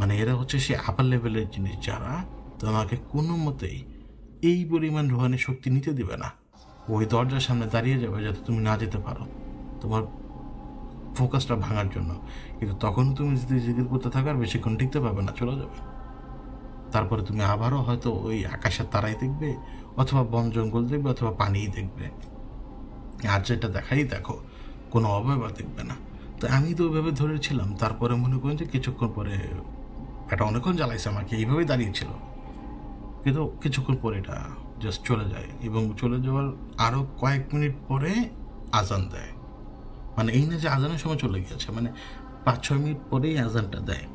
[SPEAKER 1] মানে এরা হচ্ছে সে আপার লেভেলের জিনিস, যারা তোমাকে কোনো মতেই এই পরিমাণ রুহানি শক্তি নিতে দেবে না। ওই দরজার সামনে দাঁড়িয়ে যাবে যাতে তুমি না যেতে পারো, তোমার ফোকাসটা ভাঙার জন্য। কিন্তু তখন তুমি যদি জিকির করতে থাকো আর বেশিক্ষণ টিকতে পারবে না, চলে যাবে। তারপরে তুমি আবারও হয়তো ওই আকাশের তারাই দেখবে, অথবা বন জঙ্গল দেখবে, অথবা পানিই দেখবে, আর যেটা দেখাই দেখো, কোনো অবয়বা দেখবে না। তো আমি তো ওইভাবে ধরেছিলাম। তারপরে মনে করেন যে কিছুক্ষণ পরে এটা অনেকক্ষণ জ্বালাইছে আমাকে, এইভাবেই দাঁড়িয়েছিল, কিন্তু কিছুক্ষণ পরে এটা জাস্ট চলে যায়, এবং চলে যাওয়ার আরও কয়েক মিনিট পরে আজান দেয়। মানে এই না যে আজানের সময় চলে গিয়েছে, মানে 5-6 মিনিট পরেই আজানটা দেয়।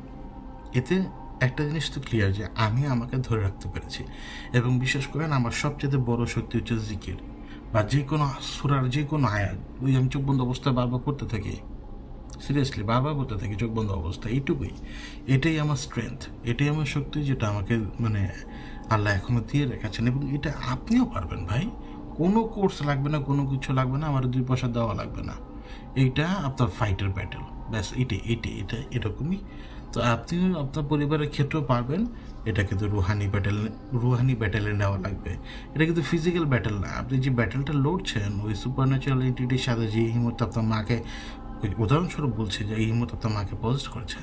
[SPEAKER 1] এতে একটা জিনিস তো ক্লিয়ার যে আমি আমাকে ধরে রাখতে পেরেছি। এবং বিশেষ করেন আমার সবচেয়ে বড় শক্তি হচ্ছে জিকির, বা যে কোনো সূরার যে কোনো আয়াত, ওই আমি চোখ বন্ধ অবস্থায় বারবার পড়তে থাকি, সিরিয়াসলি বারবার করতে থাকি চোখ বন্ধ অবস্থায়, এইটুকুই। এটাই আমার স্ট্রেংথ, এটাই আমার শক্তি, যেটা আমাকে মানে আল্লাহ এখনও দিয়ে রেখেছেন। এবং এটা আপনিও পারবেন ভাই, কোনো কোর্স লাগবে না, কোনো কিছু লাগবে না, আমার 2 পয়সা দেওয়া লাগবে না। এইটা আপনার ফাইটের ব্যাটেল, ব্যাস এটা এরকমই। তো আপনিও আপনার পরিবারের ক্ষেত্রেও পারবেন। এটা কিন্তু রুহানি ব্যাটেলে নেওয়া লাগবে। এটা কিন্তু ফিজিক্যাল ব্যাটেল না। আপনি যে ব্যাটেলটা লড়ছেন ওই সুপার ন্যাচারাল এন্টিটির সাথে, যে হিম্মত আপনার মাকে, উদাহরণস্বরূপ বলছি যে এই হিম্মত আপনার মাকে পজেস্ট করেছে,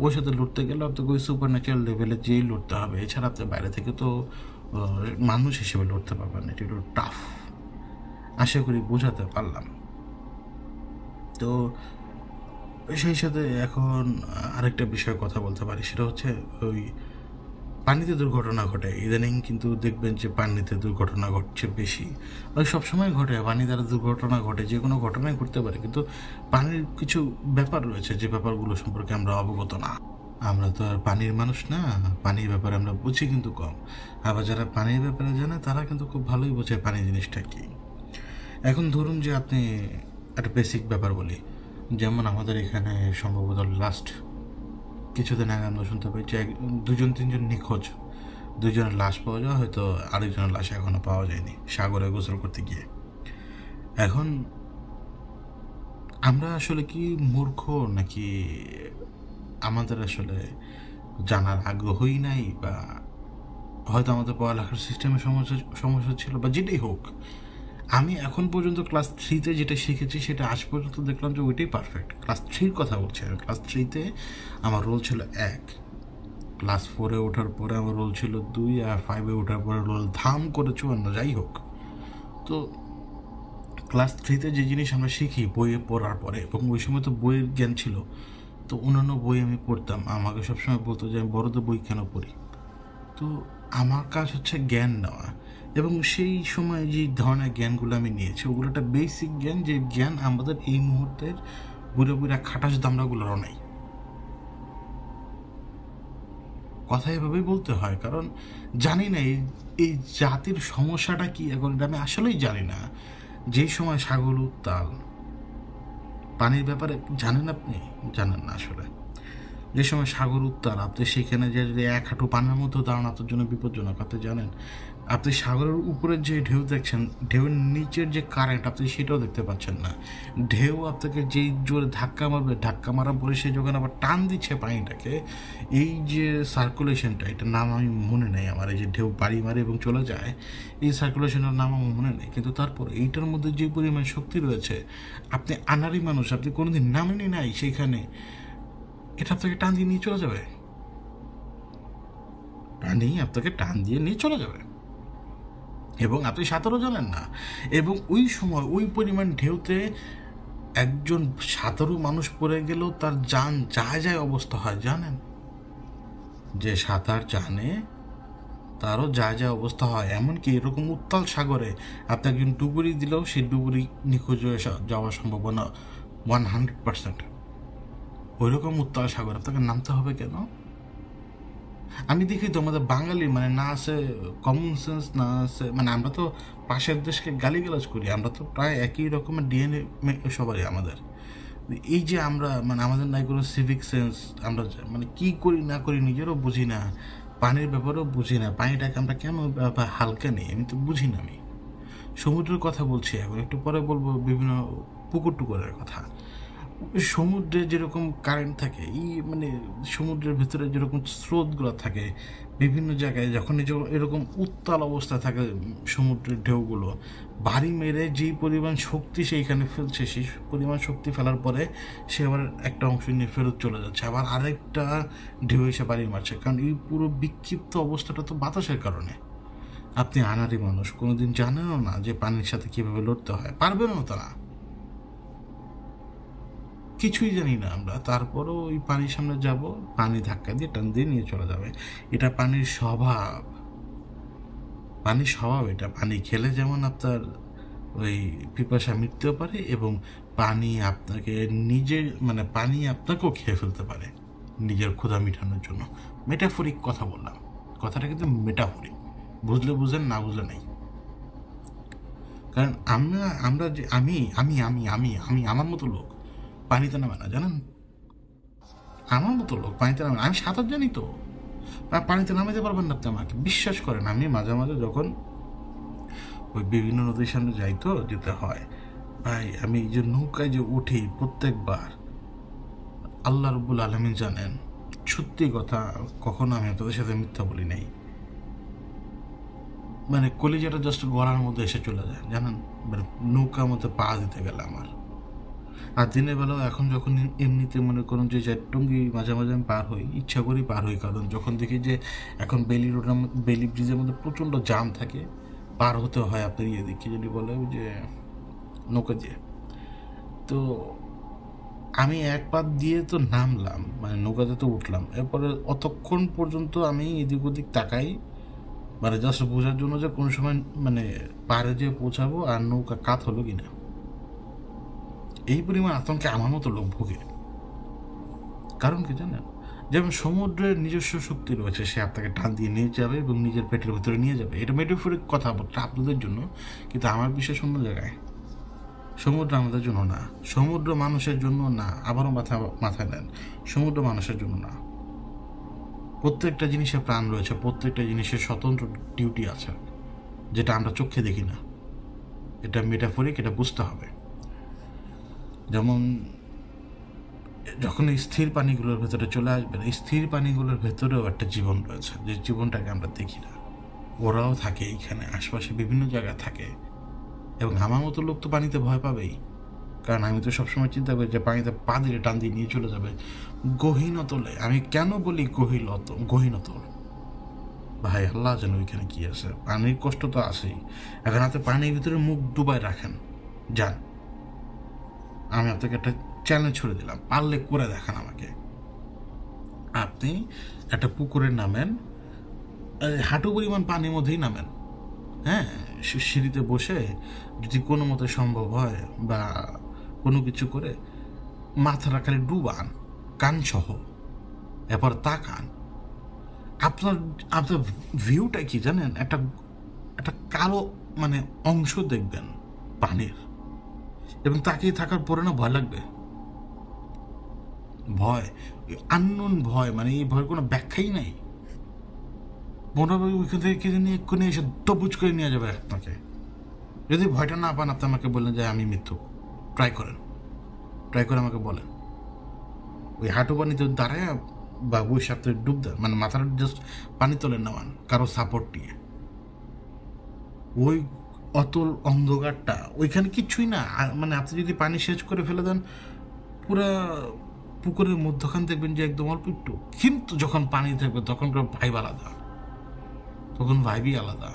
[SPEAKER 1] ওর সাথে লড়তে গেলে আপনাকে ওই সুপার ন্যাচারাল লেভেলে যেই লড়তে হবে। এছাড়া আপনি বাইরে থেকে তো মানুষ হিসেবে লড়তে পারবেন না, এটা একটু টাফ। আশা করি বোঝাতে পারলাম। তো সেই সাথে এখন আরেকটা বিষয়ে কথা বলতে পারি, সেটা হচ্ছে ওই পানিতে দুর্ঘটনা ঘটে ইদানিং, কিন্তু দেখবেন যে পানিতে দুর্ঘটনা ঘটছে বেশি। ওই সবসময় ঘটে, পানি দ্বারা দুর্ঘটনা ঘটে, যে কোনো ঘটনাই ঘটতে পারে, কিন্তু পানির কিছু ব্যাপার রয়েছে যে ব্যাপারগুলো সম্পর্কে আমরা অবগত না। আমরা তো আর পানির মানুষ না, পানির ব্যাপারে আমরা বুঝি কিন্তু কম। আবার যারা পানির ব্যাপারে জানে তারা কিন্তু খুব ভালোই বোঝে পানি জিনিসটা কি। এখন ধরুন যে আপনি একটা বেসিক ব্যাপার বলি, যেমন আমাদের এখানে সম্ভবত লাস্ট কিছুদিন আগে আমরা শুনতে পাই যে 2-3 নিখোঁজ, 2জনের লাশ পাওয়া যায়, হয়তো আরেকজনের লাশ এখনও পাওয়া যায়নি সাগরে গোসল করতে গিয়ে। এখন আমরা আসলে কি মূর্খ, নাকি আমাদের আসলে জানার আগ্রহই নাই, বা হয়তো আমাদের পড়ালেখার সিস্টেমে সমস্যা ছিল, বা যেটাই হোক, আমি এখন পর্যন্ত ক্লাস 3-তে যেটা শিখেছি সেটা আজ পর্যন্ত দেখলাম যে ওইটাই পারফেক্ট। ক্লাস 3-র কথা বলছি আমি। ক্লাস 3-তে আমার রোল ছিল 1, ক্লাস 4-এ ওঠার পরে আমার রোল ছিল 2, আর 5-এ ওঠার পরে রোল ধাম করে 54। যাই হোক, তো ক্লাস 3-তে যে জিনিস আমরা শিখি বইয়ে পড়ার পরে, এবং ওই সময় তো বইয়ের জ্ঞান ছিল, তো অন্যান্য বই আমি পড়তাম, আমাকে সবসময় বলতো যে আমি বড়দের বই কেন পড়ি। তো আমার কাজ হচ্ছে জ্ঞান নেওয়া, এবং সেই সময় যে ধরনের জ্ঞানগুলো আমি নিয়েছি ওগুলো একটা বেসিক জ্ঞান, যে জ্ঞান আমাদের এই মুহূর্তের বুড়ে বুড়া খাটাস দামড়াগুলোরও নেই। কথা এভাবেই বলতে হয়, কারণ জানি না এই জাতির সমস্যাটা কি এখন, এটা আমি আসলেই জানি না। যেই সময় সাগর উত্তাল, পানির ব্যাপারে জানেন আপনি? জানেন না আসলে। যে সময় সাগর উত্তাল, আপনি সেখানে যে যদি এক হাঁটু পানির মধ্যেও দাঁড়ান আপনার জন্য বিপজ্জনক। আপনি জানেন, আপনি সাগরের উপরের যে ঢেউ দেখছেন, ঢেউয়ের নিচের যে কারেন্ট আপনি সেটাও দেখতে পাচ্ছেন না। ঢেউ আপনাকে যেই জোরে ধাক্কা মারবে, ধাক্কা মারার পরে সে যখন আবার টান দিচ্ছে পানিটাকে, এই যে সার্কুলেশনটা, এটার নাম আমি মনে নেই আমার, এই যে ঢেউ বাড়ি মারে এবং চলে যায়, এই সার্কুলেশনের নাম আমার মনে নেই। কিন্তু তারপর এইটার মধ্যে যে পরিমাণ শক্তি রয়েছে, আপনি আনারি মানুষ, আপনি কোনোদিন নামেনি নাই সেইখানে, এটা আপনাকে টান দিয়ে নিয়ে চলে যাবে, পানি আপনাকে টান দিয়ে নিয়ে চলে যাবে, এবং আপনি সাঁতারও জানেন না। এবং ওই সময় ওই পরিমাণ ঢেউতে একজন সাঁতারু মানুষ পড়ে গেলেও তার যান যায় যায় অবস্থা হয়, জানেন? যে সাঁতার জানে তারও যা যা অবস্থা হয়। এমনকি এরকম উত্তাল সাগরে আপনি একজন ডুবুরি দিলেও সেই ডুবুরি নিখোঁজ হয়ে যাওয়ার সম্ভাবনা 100%। ওই রকম উত্তাল সাগর আপনাকে নামতে হবে কেন? আমি দেখি তো আমাদের বাঙালি মানে না আছে কমন সেন্স, না আছে মানে, আমরা তো পাশের দেশকে গালিগালাজ করি, আমরা তো প্রায় একই রকমের ডিএনএ সবারই আমাদের। এই যে আমরা মানে আমাদের নাই কোনো সিভিক সেন্স, আমরা মানে কী করি না করি নিজেরও বুঝি না, পানির ব্যাপারেও বুঝি না, পানিটাকে আমরা কেন হালকা নিই আমি তো বুঝি না। আমি সমুদ্রের কথা বলছি, এখন একটু পরে বলবো বিভিন্ন পুকুর টুকুরের কথা। সমুদ্রে যেরকম কারেন্ট থাকে, এই মানে সমুদ্রের ভিতরে যেরকম স্রোতগুলো থাকে বিভিন্ন জায়গায়, যখন এরকম উত্তাল অবস্থা থাকে সমুদ্রের ঢেউগুলো ভারী মেরে যেই পরিমাণ শক্তি সেইখানে ফেলছে, সেই পরিমাণ শক্তি ফেলার পরে সে আবার একটা অংশ নিয়ে ফেরত চলে যাচ্ছে, আবার আরেকটা ঢেউ এসে বাড়ি মারছে, কারণ এই পুরো বিক্ষিপ্ত অবস্থাটা তো বাতাসের কারণে। আপনি আনারি মানুষ, কোনোদিন জানেনও না যে পানির সাথে কীভাবে লড়তে হয়, পারবেনও তো না, কিছুই জানি না আমরা। তারপরও ওই পানির সামনে যাব, পানি ধাক্কা দিয়ে টান দিয়ে নিয়ে চলে যাবে। এটা পানির স্বভাব, পানির স্বভাব এটা। পানি খেলে যেমন আপনার ওই পিপাসা মিটতেও পারে, এবং পানি আপনাকে নিজে মানে পানি আপনাকেও খেয়ে ফেলতে পারে নিজের ক্ষুধা মিটানোর জন্য। মেটাফরিক কথা বললাম, কথাটা কিন্তু মেটাফরিক, বুঝলে বুঝলেন, না বুঝলে নেই। কারণ আমরা যে আমি আমি আমি আমি আমি আমার মতো লোক পানিতে নামে না, জানেন? আমার মতো লোক পানিতে নামে না। আমি সাঁতার জানি তো, পানিতে নামাতে পারবেন না আপনি আমাকে, বিশ্বাস করেন। আমি মাঝে মাঝে যখন ওই বিভিন্ন নদীর সামনে যাই তো যেতে হয়, ভাই আমি যে নৌকায় যে উঠি প্রত্যেকবার, আল্লাহ রব্বুল আলমিন জানেন, সত্যি কথা, কখনো আমি আপনাদের সাথে মিথ্যা বলি নাই, মানে কলিজাটা জাস্ট গলার মধ্যে এসে চলে যায়, জানেন? মানে নৌকার মধ্যে পা দিতে গেলে আমার। আর দিনের বেলাও এখন যখন এমনিতে মনে করুন যে টঙ্গী মাঝে মাঝে আমি পার হই, ইচ্ছা করেই পার হই, কারণ যখন দেখি যে এখন বেলি ব্রিজের মধ্যে প্রচণ্ড জাম থাকে, পার হতে হয় আপনার ইয়ে দেখি যদি বলে ওই যে নৌকা দিয়ে। তো আমি এক পা দিয়ে তো নামলাম, মানে নৌকাতে তো উঠলাম, এরপরে অতক্ষণ পর্যন্ত আমি এদিক ওদিক তাকাই, মানে জাস্ট বোঝার জন্য যে কোনো সময় মানে পাড়ে যেয়ে পৌঁছাবো আর নৌকা কাত হলো কিনা। এই পরিমাণ আতঙ্কে আমার মতো লোক ভোগে। কারণ কি জানেন? যেমন সমুদ্রের নিজস্ব শক্তি রয়েছে, সে আপনাকে টান দিয়ে নিয়ে যাবে এবং নিজের পেটের ভিতরে নিয়ে যাবে। এটা মেটাফরিক কথা বলতে আপনাদের জন্য, কিন্তু আমার বিশেষ অন্য জায়গায়। সমুদ্র আমাদের জন্য না, সমুদ্র মানুষের জন্য না, আবারও মাথায় নেন, সমুদ্র মানুষের জন্য না। প্রত্যেকটা জিনিসের প্রাণ রয়েছে, প্রত্যেকটা জিনিসের স্বতন্ত্র ডিউটি আছে, যেটা আমরা চোখে দেখি না। এটা মেটাফরিক, এটা বুঝতে হবে। যেমন যখন এই স্থির পানিগুলোর ভেতরে চলে আসবেন, এই স্থির পানিগুলোর ভেতরেও একটা জীবন রয়েছে, যে জীবনটাকে আমরা দেখি না। ওরাও থাকে এইখানে আশপাশে বিভিন্ন জায়গায় থাকে, এবং আমার মতো লোক তো পানিতে ভয় পাবেই, কারণ আমি তো সবসময় চিন্তা করি যে পানিতে পা দিলে টান দিয়ে নিয়ে চলে যাবে গহীনতলে। আমি কেন বলি গহীনতল? ভাই আল্লাহ যেন ওইখানে কি আছে, পানির কষ্ট তো আছেই। এখন আপনি পানির ভিতরে মুখ ডুবাই রাখেন, যান, আমি আপনাকে একটা চ্যালেঞ্জ ছুড়ে দিলাম, পারলে করে দেখান আমাকে। আপনি একটা পুকুরে নামেন, হাঁটু পরিমাণ পানির মধ্যেই নামেন, হ্যাঁ, সিঁড়িতে বসে যদি কোনো মতে সম্ভব হয় বা কোনো কিছু করে মাথাটা খালি ডুবান কানসহ, এরপর তাকান। আপনার আপনার ভিউটা কি জানেন? একটা একটা কালো মানে অংশ দেখবেন পানির, এবং তাকিয়ে থাকার পরে না ভয় লাগবে। ভয়, আননোন ভয়, মানে এই ভয়ের কোনো ব্যাখ্যাই নাই। মনে হবে ওইখান থেকে কে জানি এক্ষুনি এসে দবুজ করে নিয়ে যাবে আপনাকে। যদি ভয়টা না পান, আপনি আমাকে বললেন যে আমি মৃত্যু, ট্রাই করেন, ট্রাই করে আমাকে বলেন। ওই হাঁটু পানিতে দাঁড়ায় বা ওই সাথে ডুব দেয়, মানে মাথাটা জাস্ট পানি তোলে নেওয়ান কারো সাপোর্ট নিয়ে। ওই অতল অন্ধকারটা, ওইখানে কিচ্ছুই না। মানে আপনি যদি পানি সেচ করে ফেলে দেন, পুরা পুকুরের মধ্যখান দেখবেন যে একদম অল্প একটু, কিন্তু যখন পানি থাকবে তখন ভাইব আলাদা, তখন ভাইবই আলাদা।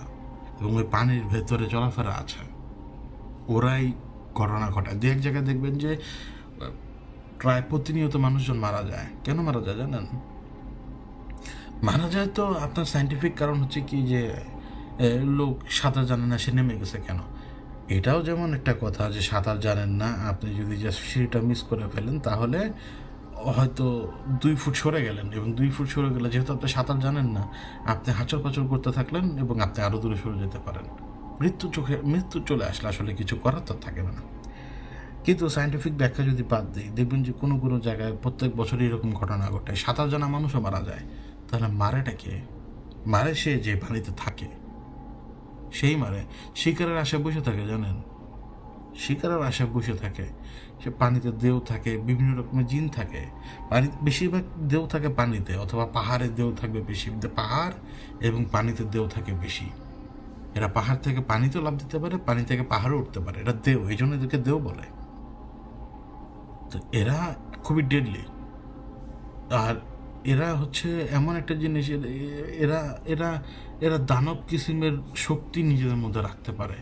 [SPEAKER 1] এবং ওই পানির ভেতরে চলাফেরা আছে, ওরাই ঘটনা ঘটায়। দু এক জায়গায় দেখবেন যে প্রায় প্রতিনিয়ত মানুষজন মারা যায়। কেন মারা যায় জানেন? মারা যায় তো আপনার সায়েন্টিফিক কারণ হচ্ছে কি যে লোক সাঁতার জানে না, সে নেমে গেছে কেন। এটাও যেমন একটা কথা যে সাঁতার জানেন না, আপনি যদি জাস্ট সিঁড়িটা মিস করে ফেলেন তাহলে হয়তো 2 ফুট সরে গেলেন, এবং 2 ফুট সরে গেলে যেহেতু আপনি সাঁতার জানেন না, আপনি হাঁচর পাচর করতে থাকলেন এবং আপনি আরও দূরে সরে যেতে পারেন। মৃত্যু চলে আসলে আসলে কিছু করার তো থাকে না। কিন্তু সায়েন্টিফিক ব্যাখ্যা যদি বাদ দিই, দেখবেন যে কোনো কোনো জায়গায় প্রত্যেক বছরই এরকম ঘটনা ঘটে, সাঁতার জানা মানুষও মারা যায়। তাহলে মারেটা কে? মারে সে যে পানিতে থাকে, সেই মারে। শিকারের আশায় বসে থাকে জানেন, শিকারের আশায় বসে থাকে। সে পানিতে দেও থাকে, বিভিন্ন রকমের জিন থাকে। পানি বেশিরভাগ দেও থাকে পানিতে, অথবা পাহাড়ে দেও থাকবে বেশি। পাহাড় এবং পানিতে দেও থাকে বেশি। এরা পাহাড় থেকে পানিতেও লাফ দিতে পারে, পানি থেকে পাহাড়ে উঠতে পারে। এরা দেও, এই জন্য এদেরকে দেও বলে। তো এরা খুবই ডেডলি। আর এরা হচ্ছে এমন একটা জিনিস, এরা এরা এরা দানব কিসিমের শক্তি নিজেদের মধ্যে রাখতে পারে।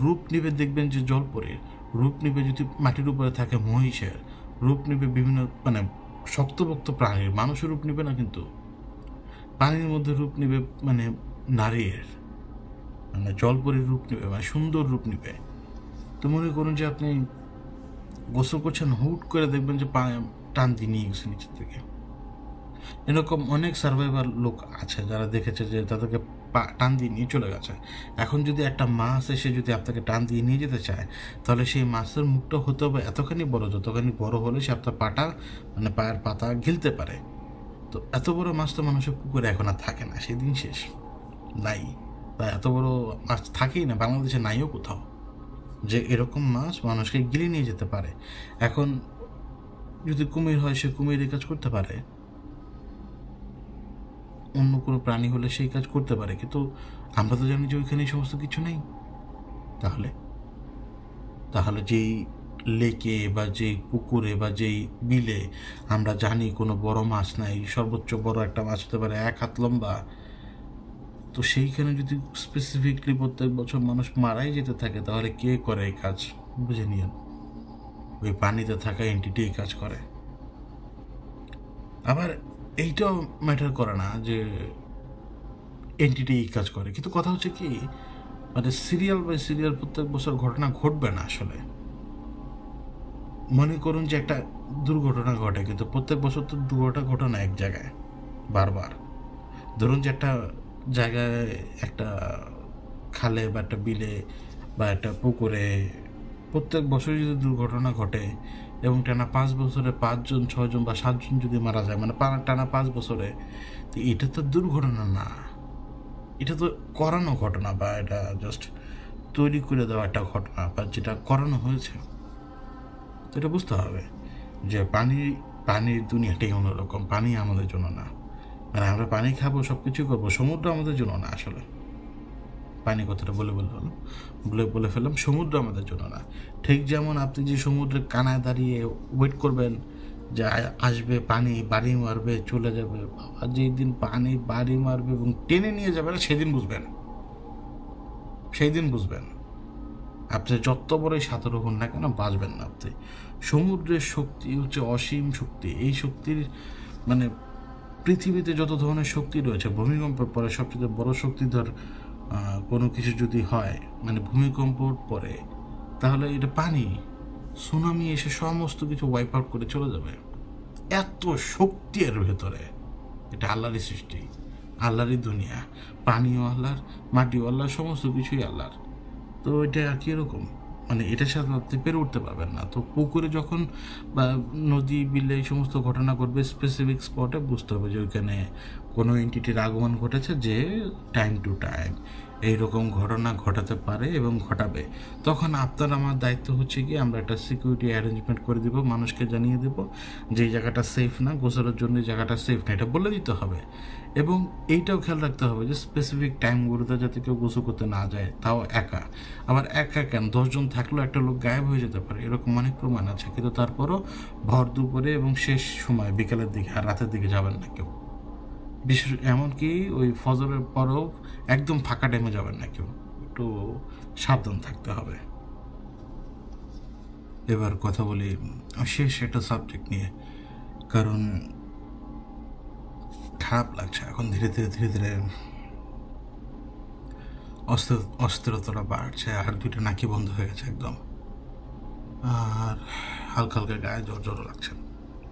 [SPEAKER 1] রূপ নিবে দেখবেন যে জলপরীর রূপ নিবে, যদি মাটির উপরে থাকে মহিষের রূপ নিবে, বিভিন্ন মানে শক্তপোক্ত প্রাণীর, মানুষের রূপ নিবে না, কিন্তু পানির মধ্যে রূপ নিবে মানে নারীর, মানে জলপরীর রূপ নিবে, মানে সুন্দর রূপ নিবে। তো মনে করুন যে আপনি গোসল করছেন, হুট করে দেখবেন যে পা টান দিয়ে নিয়ে গেছে নিচের থেকে। এরকম অনেক সার্ভাইভার লোক আছে যারা দেখেছে যে তাদেরকে টান দিয়ে নিয়ে চলে গেছে। এখন যদি একটা মাছ এসে যদি আপনাকে টান দিয়ে নিয়ে যেতে চায়, তাহলে সেই মাছের মুখটা হতে হবে এতখানি বড়, যতখানি বড় হলে সে আপনার পাটা মানে পায়ের পাতা গিলতে পারে। তো এত বড় মাছ তো মানুষের পুকুরে এখন আর থাকে না, সেদিন শেষ, নাই। তা এত বড় মাছ থাকেই না, বাংলাদেশে নাইও কোথাও যে এরকম মাছ মানুষকে গিলে নিয়ে যেতে পারে। এখন যদি কুমির হয়, সে কুমির এই কাজ করতে পারে, অন্য কোনো প্রাণী হলে সেই কাজ করতে পারে, কিন্তু আমরা তো জানি যে ওইখানে সমস্ত কিছু নেই। তাহলে তাহলে যেই লেকে বা যেই পুকুরে বা যেই বিলে আমরা জানি কোনো বড় মাছ নাই, সর্বোচ্চ বড় একটা মাছ হতে পারে 1 হাত লম্বা, তো সেইখানে যদি স্পেসিফিকলি প্রত্যেক বছর মানুষ মারাই যেতে থাকে, তাহলে কে করে এই কাজ? বুঝে নিন, ওই পানিতে থাকা এন্টিটি এই কাজ করে। আবার এইটাও ম্যাটার করে না যে এন্টিটি এই কাজ করে, কিন্তু কথা হচ্ছে কি, মানে সিরিয়াল বাই সিরিয়াল প্রত্যেক বছর ঘটনা ঘটবে না। আসলে মনে করুন যে একটা দুর্ঘটনা ঘটে, কিন্তু প্রত্যেক বছর তো দুর্ঘটনা ঘটে না এক জায়গায় বারবার। ধরুন যে একটা জায়গায়, একটা খালে বা একটা বিলে বা একটা পুকুরে প্রত্যেক বছরই যদি দুর্ঘটনা ঘটে, এবং টানা 5 বছরে 5 জন 6 জন বা 7 জন যদি মারা যায়, মানে টানা 5 বছরে, তো এটা তো দুর্ঘটনা না, এটা তো করানো ঘটনা, বা এটা জাস্ট তৈরি করে দেওয়া একটা ঘটনা, বা যেটা করানো হয়েছে। তো এটা বুঝতে হবে যে পানির দুনিয়াটাই অন্যরকম। পানি আমাদের জন্য না, মানে আমরা পানি খাবো, সব কিছু করবো, সমুদ্র আমাদের জন্য না। আসলে পানি কথাটা বলে ফেললাম, সমুদ্র আমাদের জন্য না। ঠিক যেমন আপনি যে সমুদ্রের কানায় দাঁড়িয়ে ওয়েট করবেন যে আসবে পানি, বাড়ি মারবে, চলে যাবে, বাবা যেই দিন পানি বাড়ি মারবে এবং টেনে নিয়ে যাবে, সেই দিন বুঝবেন। আপনি যত বড়ই সাঁতারু হন না কেন বাঁচবেন না আপনি। সমুদ্রের শক্তি হচ্ছে অসীম শক্তি। এই শক্তির মানে পৃথিবীতে যত ধরনের শক্তি রয়েছে, ভূমিকম্পের পরে সবচেয়ে বড় শক্তিধর কোনো কিছু যদি হয়, মানে ভূমিকম্পর পরে, তাহলে এটা পানি, সুনামি এসে সমস্ত কিছু ওয়াইপ আউট করে চলে যাবে। এত শক্তি এর ভেতরে। এটা আল্লাহরই সৃষ্টি, আল্লাহরই দুনিয়া। পানিও আল্লাহর, মাটিও আল্লাহর, সমস্ত কিছুই আল্লাহর। তো এটা আর কি এরকম, মানে এটার সাথে আপনি পেরে উঠতে পারবেন না। তো পুকুরে যখন বা নদী বিলে এই সমস্ত ঘটনা ঘটবে, স্পেসিফিক স্পটে বুঝতে হবে যে ওইখানে কোনো এন্টিটির আগমন ঘটেছে, যে টাইম টু টাইম এইরকম ঘটনা ঘটাতে পারে এবং ঘটাবে। তখন আপনার আমার দায়িত্ব হচ্ছে কি, আমরা একটা সিকিউরিটি অ্যারেঞ্জমেন্ট করে দিব, মানুষকে জানিয়ে দেব যে এই জায়গাটা সেফ না, গোসলের জন্য এই জায়গাটা সেফ না, এটা বলে দিতে হবে। এবং এইটাও খেয়াল রাখতে হবে যে স্পেসিফিক টাইমগুলোতে যাতে কেউ গোসল করতে না যায়, তাও একা। আবার একা কেন, 10 জন থাকলেও একটা লোক গায়েব হয়ে যেতে পারে, এরকম অনেক প্রমাণ আছে। কিন্তু তারপরও ভর দুপুরে এবং শেষ সময় বিকালের দিকে আর রাতের দিকে যাবেন না কেউ। বিশেষ এমনকি ওই ফজরের পরও একদম ফাঁকা টাইমে যাবেন না কেউ, একটু সাবধান থাকতে হবে। এবার কথা বলি শেষ একটা সাবজেক্ট নিয়ে, কারণ খারাপ লাগছে এখন ধীরে ধীরে অস্থিরতাটা বাড়ছে। আর 2টা নাকি বন্ধ হয়ে গেছে একদম, আর হালকা হালকা গায়ে জ্বর লাগছে।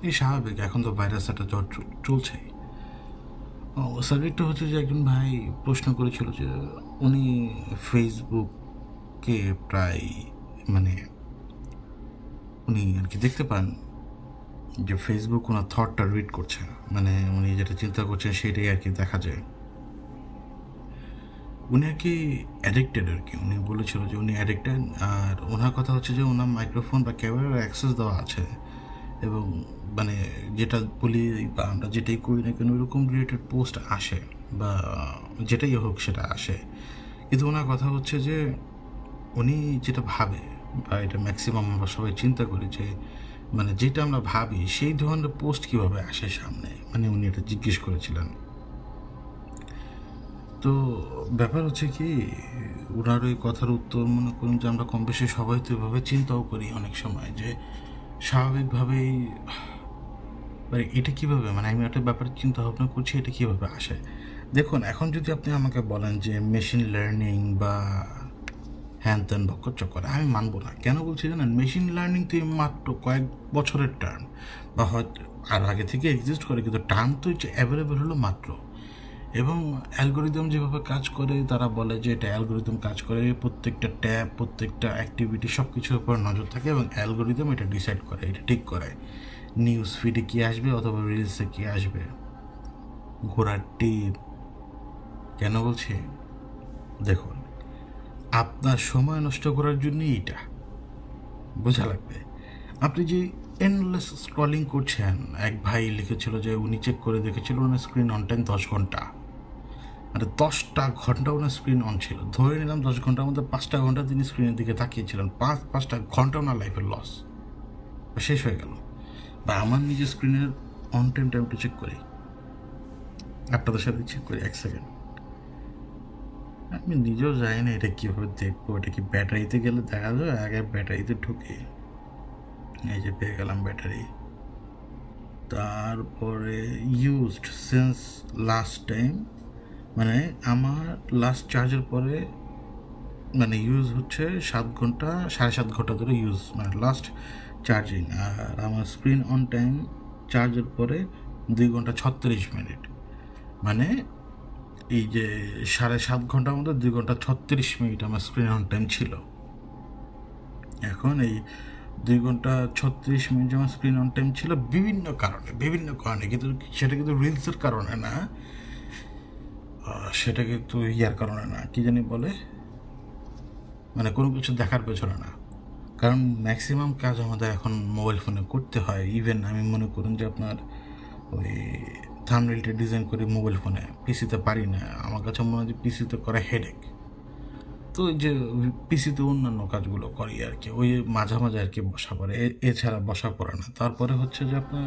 [SPEAKER 1] এই স্বাভাবিক, এখন তো ভাইরাস একটা জ্বর চলছেই। সাবজেক্টটা হচ্ছে যে একজন ভাই প্রশ্ন করেছিল যে উনি ফেসবুকে প্রায় মানে উনি আর কি দেখতে পান যে ফেসবুক ওনার থটটা রিড করছে, মানে উনি যেটা চিন্তা করছেন সেটাই আর কি দেখা যায়। উনি আর কি অ্যাডিক্টেড আর কি, উনি বলেছিল যে উনি অ্যাডিক্টেড। আর ওনার কথা হচ্ছে যে ওনার মাইক্রোফোন বা ক্যামেরার অ্যাক্সেস দেওয়া আছে, এবং মানে যেটা বলি বা আমরা যেটাই করি না কেন ওইরকম রিলেটেড পোস্ট আসে, বা যেটাই হোক সেটা আসে। কিন্তু ওনার কথা হচ্ছে যে উনি যেটা ভাবে, বা এটা ম্যাক্সিমাম আমরা সবাই চিন্তা করি যে মানে যেটা আমরা ভাবি সেই ধরনের পোস্ট কীভাবে আসে সামনে, মানে উনি এটা জিজ্ঞেস করেছিলেন। তো ব্যাপার হচ্ছে কি, ওনার ওই কথার উত্তর মনে করুন যে আমরা কম বেশি সবাই তো এভাবে চিন্তাও করি অনেক সময়, যে স্বাভাবিকভাবেই মানে এটা কীভাবে, মানে আমি একটা ব্যাপার চিন্তা ভাবনা করছি এটা কীভাবে আসে। দেখুন, এখন যদি আপনি আমাকে বলেন যে মেশিন লার্নিং বা হ্যান ত্যান বকরচক্কর, আমি মানবো না। কেন বলছি জানেন? মেশিন লার্নিং তো মাত্র কয়েক বছরের টার্ম, বা হয়তো আর আগে থেকে এক্সিস্ট করে, কিন্তু টার্ম তো অ্যাভেলেবেল হলো মাত্র। এবং অ্যালগোরিদম যেভাবে কাজ করে, তারা বলে যে এটা অ্যালগোরিদম কাজ করে, প্রত্যেকটা ট্যাব, প্রত্যেকটা অ্যাক্টিভিটি সব কিছুর উপর নজর থাকে, এবং অ্যালগোরিদম এটা ডিসাইড করে, এটা ঠিক করে নিউজ ফিডে কী আসবে অথবা রিলসে কী আসবে। ঘোড়ার টিপ কেন বলছি? দেখুন, আপনার সময় নষ্ট করার জন্যই এটা বোঝা লাগবে। আপনি যে এন্ডলেস স্ক্রলিং করছেন, এক ভাই লিখেছিল যে উনি চেক করে দেখেছিল ওনার স্ক্রিন অন টাইম 10 ঘন্টা, মানে 10টা ঘন্টা ওনার স্ক্রিন অন ছিল। ধরে নিলাম 10 ঘন্টার মধ্যে 5টা ঘন্টা তিনি স্ক্রিনের দিকে তাকিয়েছিলেন, 5টা ঘন্টা ওনার লাইফের লস শেষ হয়ে গেল। বা আমার নিজের স্ক্রিনের অন টাইমটা একটু চেক করি, আপনাদের সাথে চেক করি 1 সেকেন্ড। আমি নিজেও জানি না এটা কীভাবে দেখবো, এটা কি ব্যাটারিতে গেলে দেখা যায়? আগে ব্যাটারিতে ঢুকে, এই যে পেয়ে গেলাম ব্যাটারি। তারপরে ইউজড সিন্স লাস্ট টাইম, মানে আমার লাস্ট চার্জের পরে মানে ইউজ হচ্ছে 7 ঘন্টা, 7.5 ঘন্টা ধরে ইউজ, মানে লাস্ট চার্জিং। আর আমার স্ক্রিন অন টাইম চার্জের পরে 2 ঘন্টা 36 মিনিট, মানে এই যে 7.5 ঘন্টার মধ্যে 2 ঘন্টা 36 মিনিট আমার স্ক্রিন অন টাইম ছিল। এখন এই 2 ঘন্টা 36 মিনিট আমার স্ক্রিন অন টাইম ছিল বিভিন্ন কারণে, কিন্তু সেটা কিন্তু রিলসের কারণে না, সেটা কিন্তু ইয়ার কারণে না, কি জানি বলে, মানে কোনো কিছু দেখার পেছনে না। কারণ ম্যাক্সিমাম কাজ আমাদের এখন মোবাইল ফোনে করতে হয়। ইভেন আমি মনে করুন যে আপনার ওই থাম্বনেইলটা ডিজাইন করে মোবাইল ফোনে, পিসিতে পারি না। আমার কাছে মনে হয় যে পিসিতে করা হেডেক। তো ওই যে পিসিতে অন্যান্য কাজগুলো করি আর কি, ওই মাঝামাঝি আর কি বসা পড়ে, এছাড়া বসা পড়ে না। তারপরে হচ্ছে যে আপনার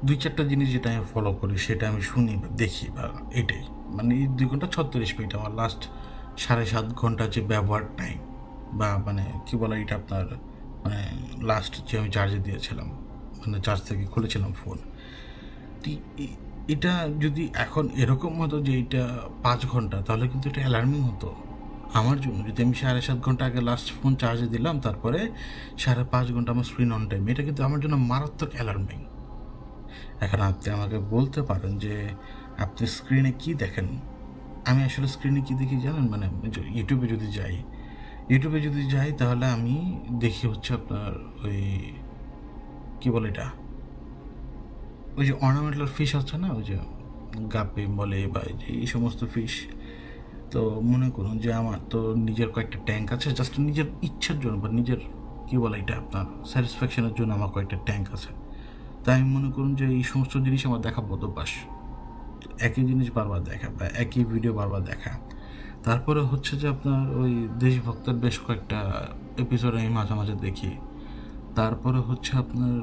[SPEAKER 1] 2-4টা জিনিস যেটা আমি ফলো করি সেটা আমি শুনি বা দেখি, বা এটাই মানে এই 2 ঘন্টা 36 মিনিট আমার লাস্ট 7.5 ঘন্টা যে ব্যবহার টাইম বা মানে কী বলে এটা আপনার মানে লাস্ট যে আমি চার্জে দিয়েছিলাম, মানে চার্জ থেকে খুলেছিলাম ফোন, এটা যদি এখন এরকম হতো যে এটা 5 ঘন্টা, তাহলে কিন্তু এটা অ্যালার্মিং হতো আমার জন্য। যদি আমি 7.5 ঘন্টা আগে লাস্ট ফোন চার্জে দিলাম, তারপরে 5.5 ঘন্টা আমার স্ক্রিন অন টাইম, এটা কিন্তু আমার জন্য মারাত্মক অ্যালার্মিং। এখন আপনি আমাকে বলতে পারেন যে আপনি স্ক্রিনে কি দেখেন। আমি আসলে স্ক্রিনে কি দেখি জানেন, মানে ইউটিউবে যদি যাই তাহলে আমি দেখি হচ্ছে আপনার ওই কী বলে এটা, ওই যে অর্নামেন্টাল ফিশ আছে না, ওই যে গাপে বলে বা এই সমস্ত ফিশ। তো মনে করুন যে আমার তো নিজের কয়েকটা ট্যাঙ্ক আছে, জাস্ট নিজের ইচ্ছার জন্য বা নিজের কী বলে এটা আপনার স্যাটিসফ্যাকশনের জন্য আমার কয়েকটা ট্যাঙ্ক আছে। তাই আমি মনে করুন যে এই সমস্ত জিনিস আমার দেখা বদভ্যাস, একই জিনিস বারবার দেখা বা একই ভিডিও বারবার দেখা। তারপরে হচ্ছে যে আপনার ওই দেশভক্তের বেশ কয়েকটা এপিসোড আমি মাঝে মাঝে দেখি। তারপরে হচ্ছে আপনার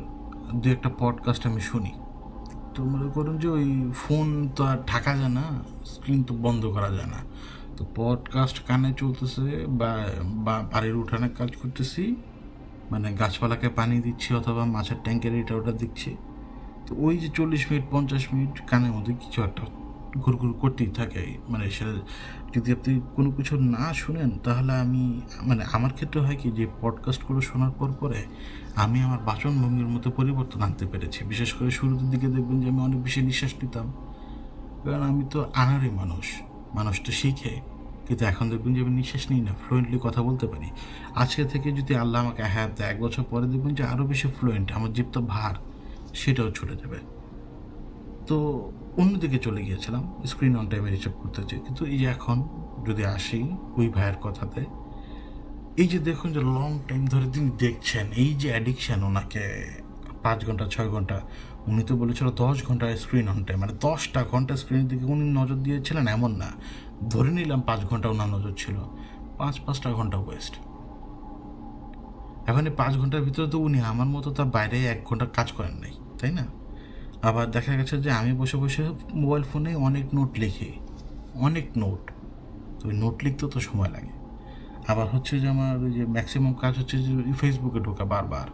[SPEAKER 1] দু একটা পডকাস্ট আমি শুনি। তো মনে করুন যে ওই ফোন তো আর ঢাকা যায় না, স্ক্রিন তো বন্ধ করা যায় না, তো পডকাস্ট কানে চলতেছে বা বাড়ির উঠানে কাজ করতেছি, মানে গাছপালাকে পানি দিচ্ছি অথবা মাছের ট্যাঙ্কের এটা ওটা দিচ্ছি। তো ওই যে 40 মিনিট 50 মিনিট কানের মধ্যে কিছু একটা ঘুরঘুর করতেই থাকে। মানে সেটা যদি আপনি কোনো কিছু না শুনেন তাহলে আমি মানে আমার ক্ষেত্রে হয় কি যে পডকাস্টগুলো শোনার পরে আমি আমার বাচনভঙ্গির মতো পরিবর্তন আনতে পেরেছি। বিশেষ করে শুরুর দিকে দেখবেন যে আমি অনেক বেশি নিঃশ্বাস নিতাম, কারণ আমি তো আনারই মানুষ তো শিখে। কিন্তু এখন দেখবেন যে আমি নিঃশ্বাস নিই না, ফ্লুয়েন্টলি কথা বলতে পারি। আজকে থেকে যদি আল্লাহ আমাকে হায়াত দেয়, 1 বছর পরে দেখবেন যে আরও বেশি ফ্লুয়েন্ট, আমার জিভটা ভার সেটাও ছুটে যাবে। তো অন্যদিকে চলে গিয়েছিলাম স্ক্রিন অন টাইমের হিসাব করতেছি। কিন্তু এই যে এখন যদি আসি ওই ভাইয়ের কথাতে, এই যে দেখুন যে লং টাইম ধরে তিনি দেখছেন, এই যে অ্যাডিকশান ওনাকে 5 ঘন্টা 6 ঘন্টা, উনি তো বলেছিল 10 ঘন্টা স্ক্রিন অন টাইম, মানে 10টা ঘন্টা স্ক্রিনের দিকে উনি নজর দিয়েছিলেন এমন না, ধরে নিলাম 5 ঘন্টা ওনার নজর ছিল, 5টা ঘন্টা ওয়েস্ট। এখন এই 5 ঘন্টার ভিতরে তো উনি আমার মতো তার বাইরে 1 ঘন্টা কাজ করেন নাই, তাই না? আবার দেখা গেছে যে আমি বসে বসে মোবাইল ফোনে অনেক নোট লিখি, তো ওই নোট লিখতেও তো সময় লাগে। আবার হচ্ছে যে আমার ওই যে ম্যাক্সিমাম কাজ হচ্ছে যে ফেসবুকে ঢোকা, বারবার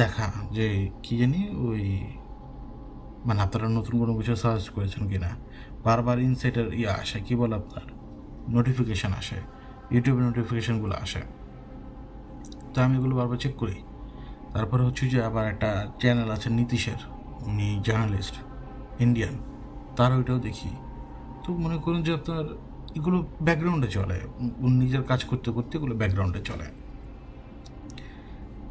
[SPEAKER 1] দেখা যে কী জানি ওই মানে আপনারা নতুন কোনো কিছু সার্চ করেছেন কি না, বারবার ইনসাইটের আসে, কী বলে আপনার নোটিফিকেশান আসে, ইউটিউবের নোটিফিকেশানগুলো আসে, তো আমি এগুলো বারবার চেক করি। তারপরে হচ্ছে যে আবার একটা চ্যানেল আছে নীতিশের, উনি জার্নালিস্ট ইন্ডিয়ান, তার ওইটাও দেখি। তো মনে করুন যে আপনার এগুলো ব্যাকগ্রাউন্ডে চলে, নিজের কাজ করতে করতে এগুলো ব্যাকগ্রাউন্ডে চলে।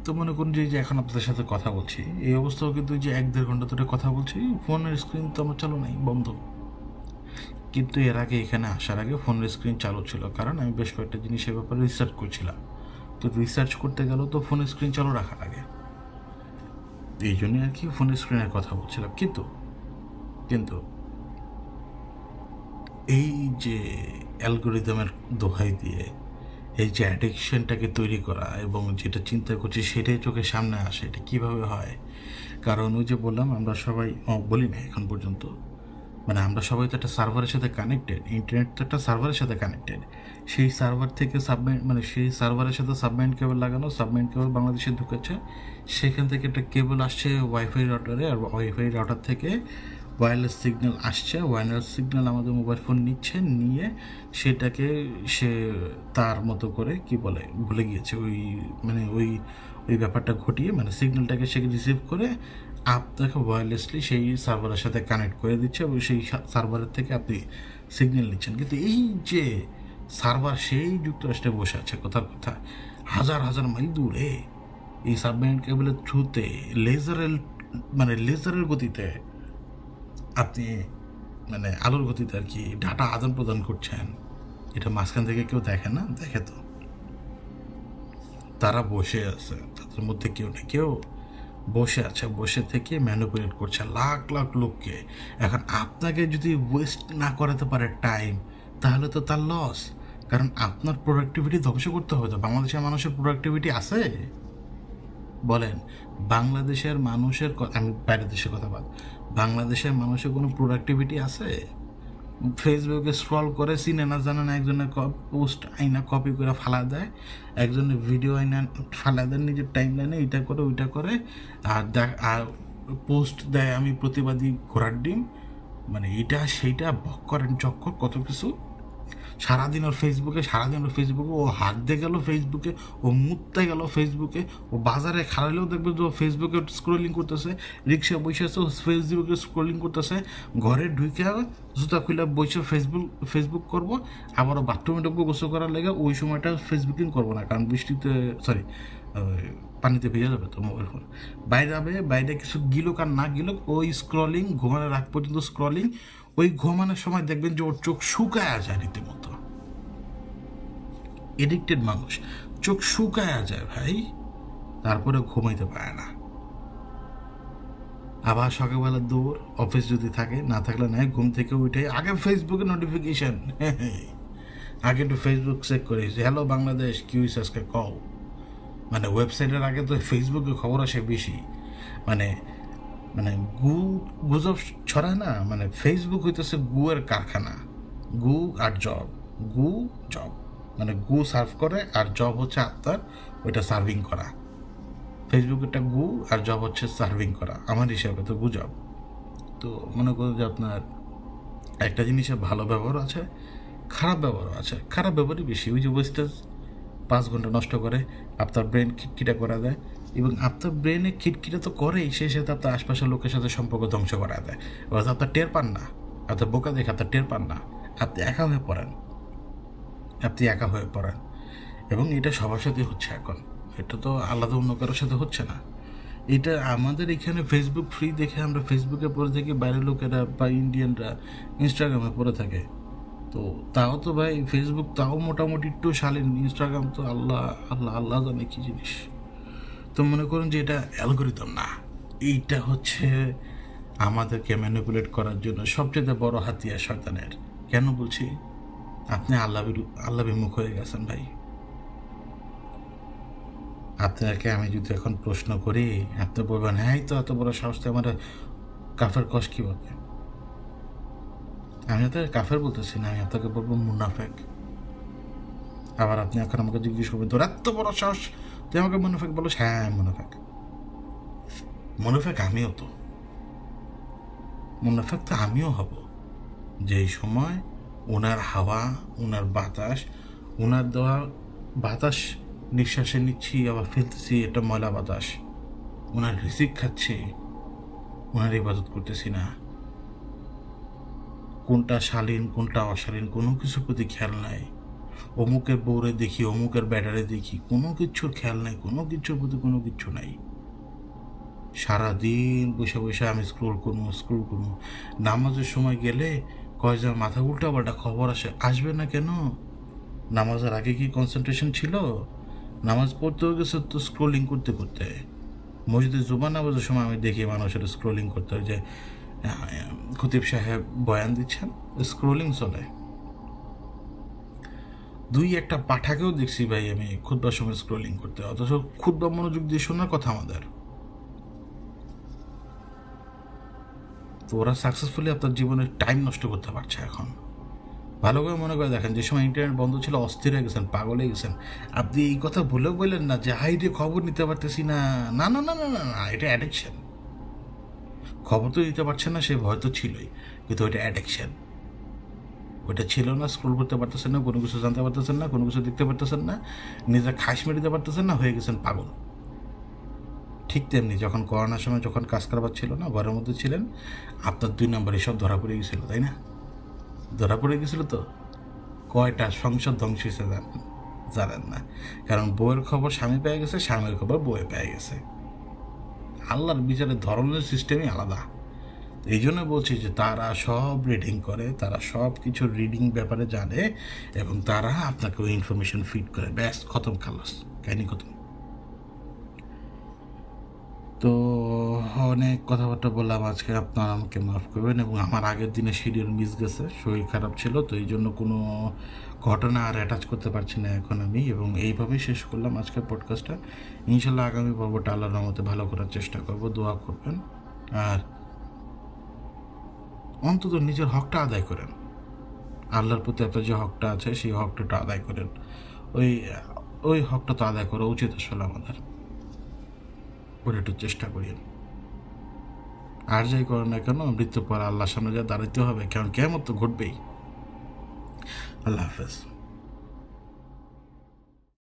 [SPEAKER 1] তো মনে করুন যে এখন আপনাদের সাথে কথা বলছি, এই অবস্থাও কিন্তু যে 1-1.5 ঘন্টা ধরে কথা বলছি, ফোনের স্ক্রিন তো আমার চালু নাই, বন্ধ। কিন্তু এর আগে এখানে আসার আগে ফোনের স্ক্রিন চালু ছিল, কারণ আমি বেশ কয়েকটা জিনিসের ব্যাপারে রিসার্চ করছিলাম। তো রিসার্চ করতে গেলেও তো ফোনের স্ক্রিন চালু রাখা লাগে, এই জন্যই আর কি ফোনের স্ক্রিনের কথা বলছিলাম। কিন্তু এই যে অ্যালগোরিদমের দোহাই দিয়ে এই যে অ্যাডিকশনটাকে তৈরি করা এবং যেটা চিন্তা করছি সেটাই চোখের সামনে আসে, এটা কীভাবে হয়? কারণ ওই যে বললাম আমরা সবাই বলি না এখন পর্যন্ত, মানে আমরা সবাই তো একটা সার্ভারের সাথে কানেক্টেড, ইন্টারনেট তো একটা সার্ভারের সাথে কানেক্টেড। সেই সার্ভার থেকে সেই সার্ভারের সাথে সাবমেরিন কেবল লাগানো, সাবমেরিন কেবল বাংলাদেশে ঢুকেছে, সেখান থেকে একটা কেবল আসছে ওয়াইফাই রাউটারে, আর ওয়াইফাই রাউটার থেকে ওয়্যারলেস সিগন্যাল আসছে, ওয়্যারলেস সিগন্যাল আমাদের মোবাইল ফোন নিয়ে সেটাকে সে তার মতো করে কি বলে ভুলে গিয়েছে, ওই ব্যাপারটা ঘটিয়ে মানে সিগন্যালটাকে সে রিসিভ করে আপনাকে ওয়্যারলেসলি সেই সার্ভারের সাথে কানেক্ট করে দিচ্ছে এবং সেই সার্ভারের থেকে আপনি সিগন্যাল নিচ্ছেন। কিন্তু এই যে সার্ভার সেই যুক্তরাষ্ট্রে বসে আছে, কথার কথা হাজার মাইল দূরে, এই সাবমেরিন কেবলের থ্রুতে লেজারের গতিতে আপনি মানে আলোর গতিতে আর কি ডাটা আদান প্রদান করছেন। এটা মাঝখান থেকে কেউ দেখে না, দেখে তো তারা বসে আছে, তাদের মধ্যে কেউ বসে আছে, বসে থেকে ম্যানিপুলেট করছে লাখ লোককে। এখন আপনাকে যদি ওয়েস্ট না করাতে পারে টাইম, তাহলে তো তার লস, কারণ আপনার প্রোডাক্টিভিটি ধ্বংস করতে হবে। তো বাংলাদেশের মানুষের প্রোডাক্টিভিটি আছে বলেন? বাংলাদেশের মানুষের, আমি বাইরের দেশের কথা বাদ, বাংলাদেশের মানুষের কোনো প্রোডাক্টিভিটি আছে? ফেসবুকে স্ক্রল করে চিনে না জানে না একজনের পোস্ট আইনা কপি করে ফালা দেয়, একজনের ভিডিও আইনা ফালা দেয় নিজের টাইম লাইনে, এইটা করে ওইটা করে, আর পোস্ট দেয় আমি প্রতিবাদী ঘোড়ার ডিম, মানে এইটা সেইটা বক করেন চক্কর কত কিছু। সারাদিন ওর ফেসবুকে ও হাত দিয়ে গেল ফেসবুকে, ও মুততে গেল ফেসবুকে, ও বাজারে খারাইলেও দেখবে যে ও ফেসবুকে স্ক্রোলিং করতেছে, রিক্সা বসে আছে ও ফেসবুকে স্ক্রোলিং করতেছে, ঘরে ঢুকে জুতা খুলে বসে ফেসবুক করবো, আবারও বাথরুমে ঢুকবো গোসল করার লেগে, ওই সময়টা ফেসবুকিং করবো না, কারণ বৃষ্টিতে পানিতে ভেজে যাবে তো মোবাইল ফোন। বাইরে কিছু গিলুক আর না গিলুক, ওই স্ক্রলিং, ঘুমানোর আগ পর্যন্ত স্ক্রলিং, ওই ঘুমানোর সময় দেখবেন যে ওর চোখ শুকায়া যায় রীতিমতো। এডিক্টেড মানুষ, চোখ শুকায়া যায় ভাই, তারপরে ঘুমাইতে পারে না। আবার সকালবেলা দৌড়, অফিস যদি থাকে, না থাকলে নাই, ঘুম থেকে উঠে আগে ফেসবুকে নোটিফিকেশন, আগে একটু ফেসবুক চেক করিস, হ্যালো বাংলাদেশ কি হয়েছে আজকে কও। মানে ওয়েবসাইটের আগে তো ফেসবুকে খবর আসে বেশি, মানে গুজব ছড়ায় না, মানে ফেসবুক হইতেছে গুয়ের কারখানা। গু আর জব, জব, মানে গু সার্ভ করে আর জব হচ্ছে আপনার ওইটা সার্ভিং করা। ফেসবুকেরটা গু আর জব হচ্ছে সার্ভিং করা, আমার হিসাবে তো গুজব। তো মনে করুন যে আপনার একটা জিনিসের ভালো ব্যবহার আছে, খারাপ ব্যবহারও আছে। খারাপ ব্যবহারই বেশি, ওই যে ওয়েস্টেজ 5 ঘন্টা নষ্ট করে, আপনার ব্রেন খিটখিটা করা দেয়, এবং আপনার ব্রেনে খিটখিটা তো করেই, সেই সাথে আপনার আশপাশের লোকের সাথে সম্পর্ক ধ্বংস করা দেয়। অর্থাৎ আপনার টের পান না, আপনার বোকা দেখে আপনার টের পান না, আপনি একা হয়ে পড়েন, এবং এটা সবার সাথে হচ্ছে এখন, এটা তো আলাদা অন্য কারোর সাথে হচ্ছে না। এটা আমাদের এখানে ফেসবুক ফ্রি দেখে আমরা ফেসবুকে পড়ে থাকি, বাইরের লোকেরা বা ইন্ডিয়ানরা ইনস্টাগ্রামে পড়ে থাকে। তো তাও তো ভাই ফেসবুক তাও মোটামুটি একটু শালীন, ইনস্টাগ্রাম তো আল্লাহ আল্লাহ আল্লাহ জানে কি জিনিস। তো মনে করুন যে এটা অ্যালগোরিদম না, এইটা হচ্ছে আমাদেরকে ম্যানিপুলেট করার জন্য সবচেয়ে বড় হাতিয়ার শয়তানের। কেন বলছি? আপনি আল্লাহ বিমুখ হয়ে গেছেন ভাই। আপনাকে আমি যদি এখন প্রশ্ন করি, আপনি বলবেন হ্যাঁ তো এত বড় সাহস তো আমার কাফের কষ কি বলে। আমি আপনাকে কাফের বলতেছি না, আমি আপনাকে বলবো মুনাফেক। আবার আপনি এখন আমাকে জিজ্ঞেস করবেন তোর এত বড় সাহস, তুই আমাকে মুনাফেক বলো। হ্যাঁ মুনাফেক আমিও তো, মুনাফেক তো আমিও হব যেই সময় ওনার হাওয়া, ওনার বাতাস, ওনার দেওয়া বাতাস নিঃশ্বাসে নিচ্ছি, আবার ফেলতেছি, এটা ময়লা বাতাস, ওনার রিজিক খাচ্ছি, ওনার ইবাদত করতেছি না। কোনটা শালীন কোনটা অশালীন কোনো কিছুর প্রতি খেয়াল নাই। অমুকের বউরে দেখি, অমুকের ব্যাটারে দেখি, কোনো কিছুর খেয়াল নাই, কোনো কিছুর প্রতি কোনো কিছু নাই। সারাদিন বসে বসে আমি স্ক্রোল করবো। নামাজের সময় গেলে কয় যা মাথা উল্টাপাল্টা খবর আসবে না কেন? নামাজের আগে কি কনসেন্ট্রেশন ছিল? নামাজ পড়তেও গেছে তো স্ক্রোলিং করতে। মসজিদে জুমা নামাজের সময় আমি দেখি মানুষের স্ক্রোলিং করতে হয়, যে খতিব সাহেব বয়ান দিচ্ছেন, স্ক্রোলিং চলে। 2-1 পাঠাকেও দেখছি ভাই আমি খুতবার সময় স্ক্রোলিং করতে, অথচ খুতবা মনোযোগ দিয়ে শোনার কথা আমাদের। তো ওরা সাকসেসফুলি আপনার জীবনের টাইম নষ্ট করতে পারছে এখন। ভালো করে মনে করে দেখেন, যে সময় ইন্টারনেট বন্ধ ছিল অস্থির হয়ে গেছেন, পাগল হয়ে গেছেন। আপনি এই কথা ভুলেও বললেন না যে হাইরে খবর নিতে পারতেছি না, না না না না না না, এটা অ্যাডিকশন। খবর তো দিতে পারছেন না, সে ভয় তো ছিলই, কিন্তু ওইটা অ্যাডিকশন। ওইটা ছিল না, স্ক্রোল করতে পারতেছেন না, কোনো কিছু জানতে পারতেছেন না, কোনো কিছু দেখতে পারতেছেন না, নিজের খাস মেরে দিতে পারতেছেন না, হয়ে গেছেন পাগল। ঠিক তেমনি যখন করোনার সময় যখন কাজ কারবার ছিল না, ঘরের মধ্যে ছিলেন, আপনার 2 নম্বর এসব ধরা পড়ে গেছিল, তাই না? ধরা পড়ে গেছিল তো কয়টা সংসার ধ্বংস হয়েছে জানেন না। কারণ বউয়ের খবর স্বামী পেয়ে গেছে, স্বামীর খবর বউয়ে পেয়ে গেছে। আল্লাহর বিচারের ধরনের সিস্টেমই আলাদা। এই জন্য বলছি যে তারা সব রিডিং করে, তারা সব কিছু রিডিং ব্যাপারে জানে, এবং তারা আপনাকে ওই ইনফরমেশন ফিড করে, ব্যাস খতম, খালাস, কাহিনি খতম। তো অনেক কথাবার্তা বললাম আজকে, আপনারা আমাকে মাফ করবেন। এবং আমার আগের দিনে শিডিউল মিস গেছে, শরীর খারাপ ছিল, তো এই জন্য কোনো ঘটনা আর অ্যাটাচ করতে পারছি না এখন আমি, এবং এইভাবেই শেষ করলাম আজকের পডকাস্টটা। ইনশাল্লাহ আগামী পর্বটা আল্লাহর রহমতে ভালো করার চেষ্টা করব, দোয়া করবেন, আর অন্তত নিজের হকটা আদায় করেন। আল্লাহর প্রতি আপনার যে হকটা আছে সেই হকটা আদায় করেন। ওই ওই হকটা তো আদায় করা উচিত আসলে আমাদের, ওটা একটু চেষ্টা করি। আর যাই করেন না কেন, মৃত্যুর পর আল্লাহর সামনে যা দাঁড়াইতে হবে, কারণ কিয়ামত তো ঘটবেই। আল্লাহ হাফেজ।